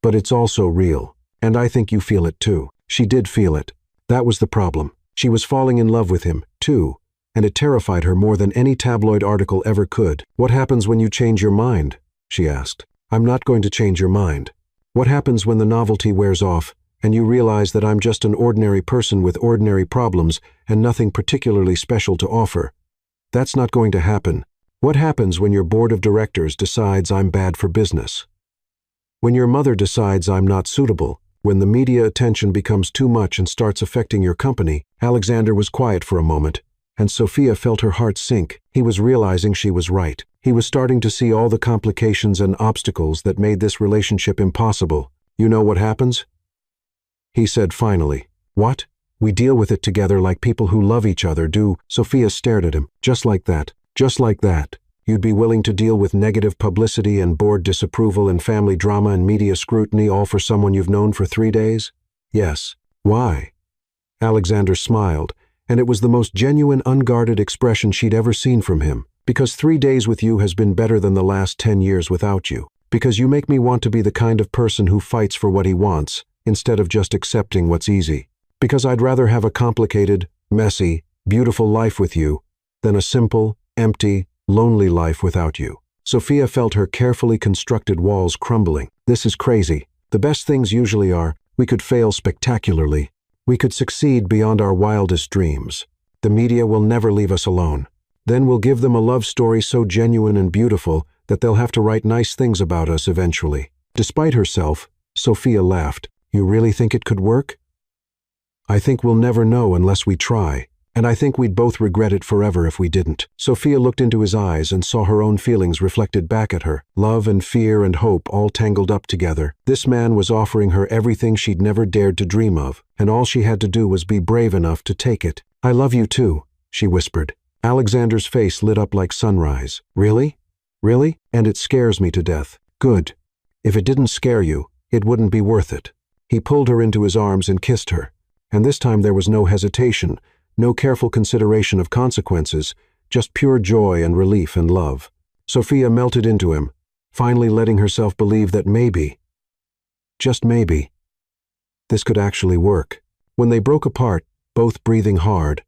But it's also real. And I think you feel it too." She did feel it. That was the problem. She was falling in love with him, too, and it terrified her more than any tabloid article ever could. "What happens when you change your mind?" she asked. "I'm not going to change your mind. What happens when the novelty wears off, and you realize that I'm just an ordinary person with ordinary problems and nothing particularly special to offer? That's not going to happen. What happens when your board of directors decides I'm bad for business? When your mother decides I'm not suitable? When the media attention becomes too much and starts affecting your company?" Alexander was quiet for a moment, and Sophia felt her heart sink. He was realizing she was right. He was starting to see all the complications and obstacles that made this relationship impossible. "You know what happens?" he said finally. "What?" "We deal with it together like people who love each other do." Sophia stared at him. "Just like that. Just like that. You'd be willing to deal with negative publicity and board disapproval and family drama and media scrutiny all for someone you've known for 3 days?" "Yes." "Why?" Alexander smiled, and it was the most genuine, unguarded expression she'd ever seen from him. "Because 3 days with you has been better than the last 10 years without you. Because you make me want to be the kind of person who fights for what he wants, instead of just accepting what's easy. Because I'd rather have a complicated, messy, beautiful life with you than a simple, empty, lonely life without you." Sophia felt her carefully constructed walls crumbling. "This is crazy. The best things usually are, we could fail spectacularly. We could succeed beyond our wildest dreams. The media will never leave us alone. Then we'll give them a love story so genuine and beautiful that they'll have to write nice things about us eventually." Despite herself, Sophia laughed. "You really think it could work?" "I think we'll never know unless we try. And I think we'd both regret it forever if we didn't." Sophia looked into his eyes and saw her own feelings reflected back at her. Love and fear and hope all tangled up together. This man was offering her everything she'd never dared to dream of, and all she had to do was be brave enough to take it. "I love you too," she whispered. Alexander's face lit up like sunrise. "Really? Really? And it scares me to death." "Good. If it didn't scare you, it wouldn't be worth it." He pulled her into his arms and kissed her. And this time there was no hesitation, no careful consideration of consequences, just pure joy and relief and love. Sophia melted into him, finally letting herself believe that maybe, just maybe, this could actually work. When they broke apart, both breathing hard,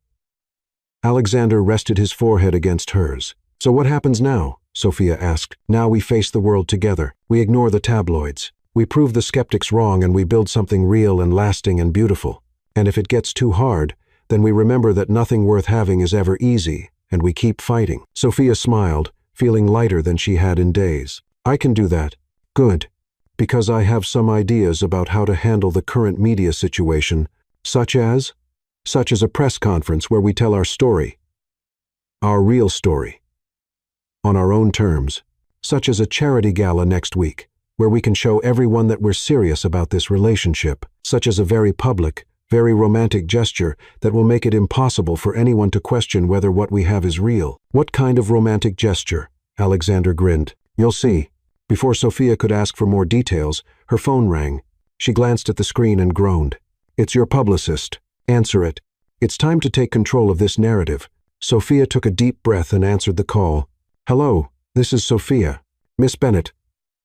Alexander rested his forehead against hers. "So what happens now?" Sophia asked. "Now we face the world together. We ignore the tabloids. We prove the skeptics wrong and we build something real and lasting and beautiful. And if it gets too hard, then we remember that nothing worth having is ever easy, and we keep fighting." Sophia smiled, feeling lighter than she had in days. "I can do that." "Good. Because I have some ideas about how to handle the current media situation, such as a press conference where we tell our story. Our real story. On our own terms. Such as a charity gala next week, where we can show everyone that we're serious about this relationship. Such as a very public, very romantic gesture that will make it impossible for anyone to question whether what we have is real." "What kind of romantic gesture?" Alexander grinned. "You'll see." Before Sophia could ask for more details, her phone rang. She glanced at the screen and groaned. "It's your publicist. Answer it. It's time to take control of this narrative. Sophia took a deep breath and answered the call. "Hello, this is Sophia. Miss Bennett,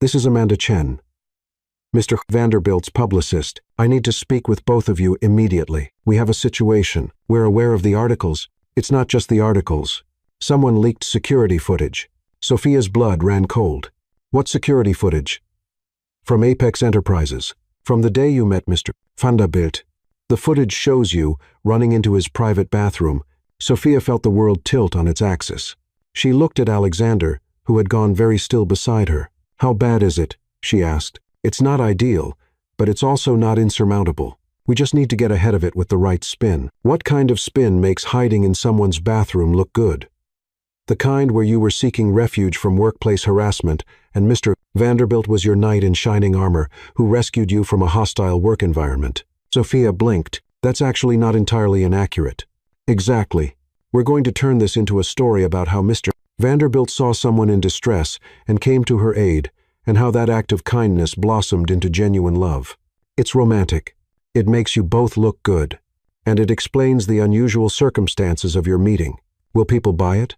this is Amanda Chen. Mr. Vanderbilt's publicist. I need to speak with both of you immediately. We have a situation. We're aware of the articles. It's not just the articles. Someone leaked security footage." Sophia's blood ran cold. "What security footage?" "From Apex Enterprises. From the day you met Mr. Vanderbilt. The footage shows you running into his private bathroom." Sophia felt the world tilt on its axis. She looked at Alexander, who had gone very still beside her. "How bad is it?" she asked. "It's not ideal, but it's also not insurmountable. We just need to get ahead of it with the right spin." "What kind of spin makes hiding in someone's bathroom look good?" "The kind where you were seeking refuge from workplace harassment, and Mr. Vanderbilt was your knight in shining armor who rescued you from a hostile work environment." Sophia blinked. "That's actually not entirely inaccurate." "Exactly. We're going to turn this into a story about how Mr. Vanderbilt saw someone in distress and came to her aid, and how that act of kindness blossomed into genuine love. It's romantic. It makes you both look good. And it explains the unusual circumstances of your meeting. Will people buy it?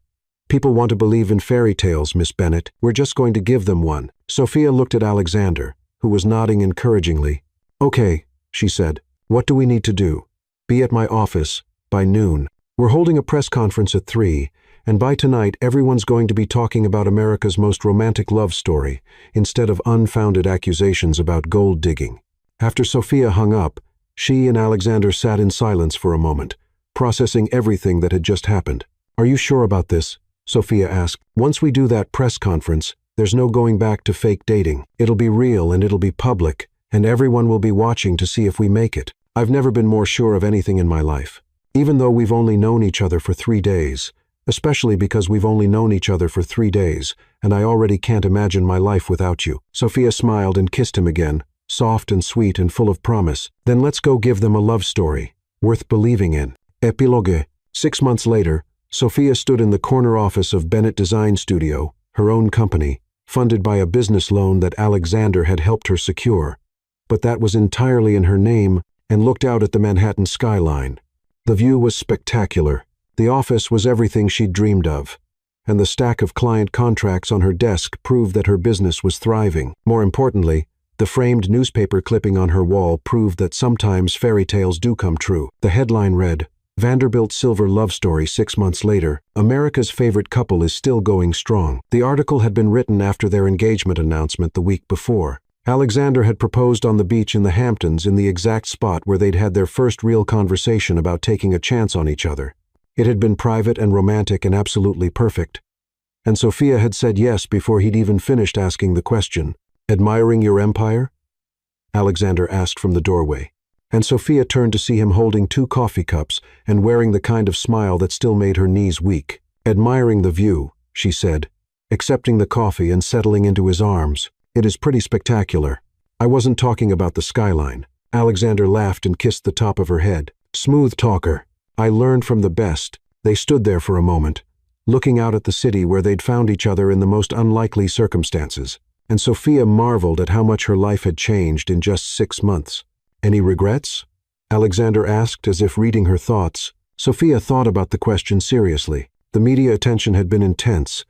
People want to believe in fairy tales, Miss Bennett. We're just going to give them one." Sophia looked at Alexander, who was nodding encouragingly. "Okay," she said. "What do we need to do?" "Be at my office by noon. We're holding a press conference at 3, and by tonight everyone's going to be talking about America's most romantic love story, instead of unfounded accusations about gold digging." After Sophia hung up, she and Alexander sat in silence for a moment, processing everything that had just happened. "Are you sure about this?" Sophia asked. "Once we do that press conference, there's no going back to fake dating. It'll be real and it'll be public, and everyone will be watching to see if we make it. I've never been more sure of anything in my life. Even though we've only known each other for 3 days, especially because we've only known each other for 3 days, and I already can't imagine my life without you." Sophia smiled and kissed him again, soft and sweet and full of promise. "Then let's go give them a love story, worth believing in." Epilogue. 6 months later, Sophia stood in the corner office of Bennett Design Studio, her own company, funded by a business loan that Alexander had helped her secure. But that was entirely in her name, and looked out at the Manhattan skyline. The view was spectacular. The office was everything she'd dreamed of, and the stack of client contracts on her desk proved that her business was thriving. More importantly, the framed newspaper clipping on her wall proved that sometimes fairy tales do come true. The headline read, "Vanderbilt Silver Love Story 6 months later. America's favorite couple is still going strong." The article had been written after their engagement announcement the week before. Alexander had proposed on the beach in the Hamptons in the exact spot where they'd had their first real conversation about taking a chance on each other. It had been private and romantic and absolutely perfect. And Sophia had said yes before he'd even finished asking the question. "Admiring your empire?" Alexander asked from the doorway. And Sophia turned to see him holding 2 coffee cups and wearing the kind of smile that still made her knees weak. "Admiring the view," she said, accepting the coffee and settling into his arms. "It is pretty spectacular. I wasn't talking about the skyline." Alexander laughed and kissed the top of her head. "Smooth talker. I learned from the best." They stood there for a moment, looking out at the city where they'd found each other in the most unlikely circumstances. And Sophia marveled at how much her life had changed in just 6 months. "Any regrets?" Alexander asked, as if reading her thoughts. Sophia thought about the question seriously. The media attention had been intense,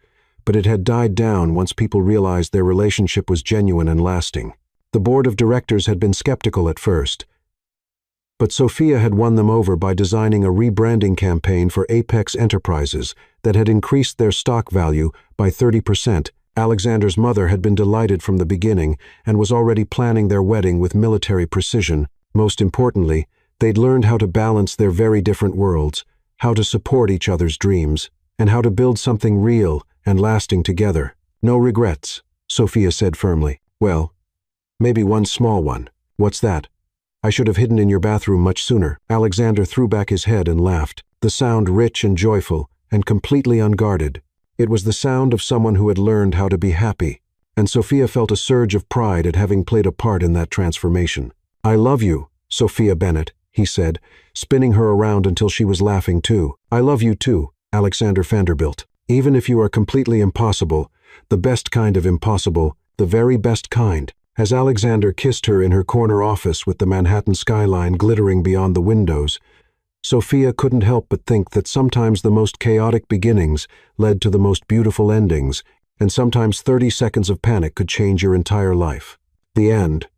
but it had died down once people realized their relationship was genuine and lasting. The board of directors had been skeptical at first, but Sophia had won them over by designing a rebranding campaign for Apex Enterprises that had increased their stock value by 30%. Alexander's mother had been delighted from the beginning and was already planning their wedding with military precision. Most importantly, they'd learned how to balance their very different worlds, how to support each other's dreams, and how to build something real and lasting together. "No regrets," Sophia said firmly. "Well, maybe one small one." "What's that?" "I should have hidden in your bathroom much sooner." Alexander threw back his head and laughed, the sound rich and joyful and completely unguarded. It was the sound of someone who had learned how to be happy, and Sophia felt a surge of pride at having played a part in that transformation. "I love you, Sophia Bennett," he said, spinning her around until she was laughing too. "I love you too, Alexander Vanderbilt. Even if you are completely impossible, the best kind of impossible, the very best kind." As Alexander kissed her in her corner office with the Manhattan skyline glittering beyond the windows, Sophia couldn't help but think that sometimes the most chaotic beginnings led to the most beautiful endings, and sometimes 30 seconds of panic could change your entire life. The end.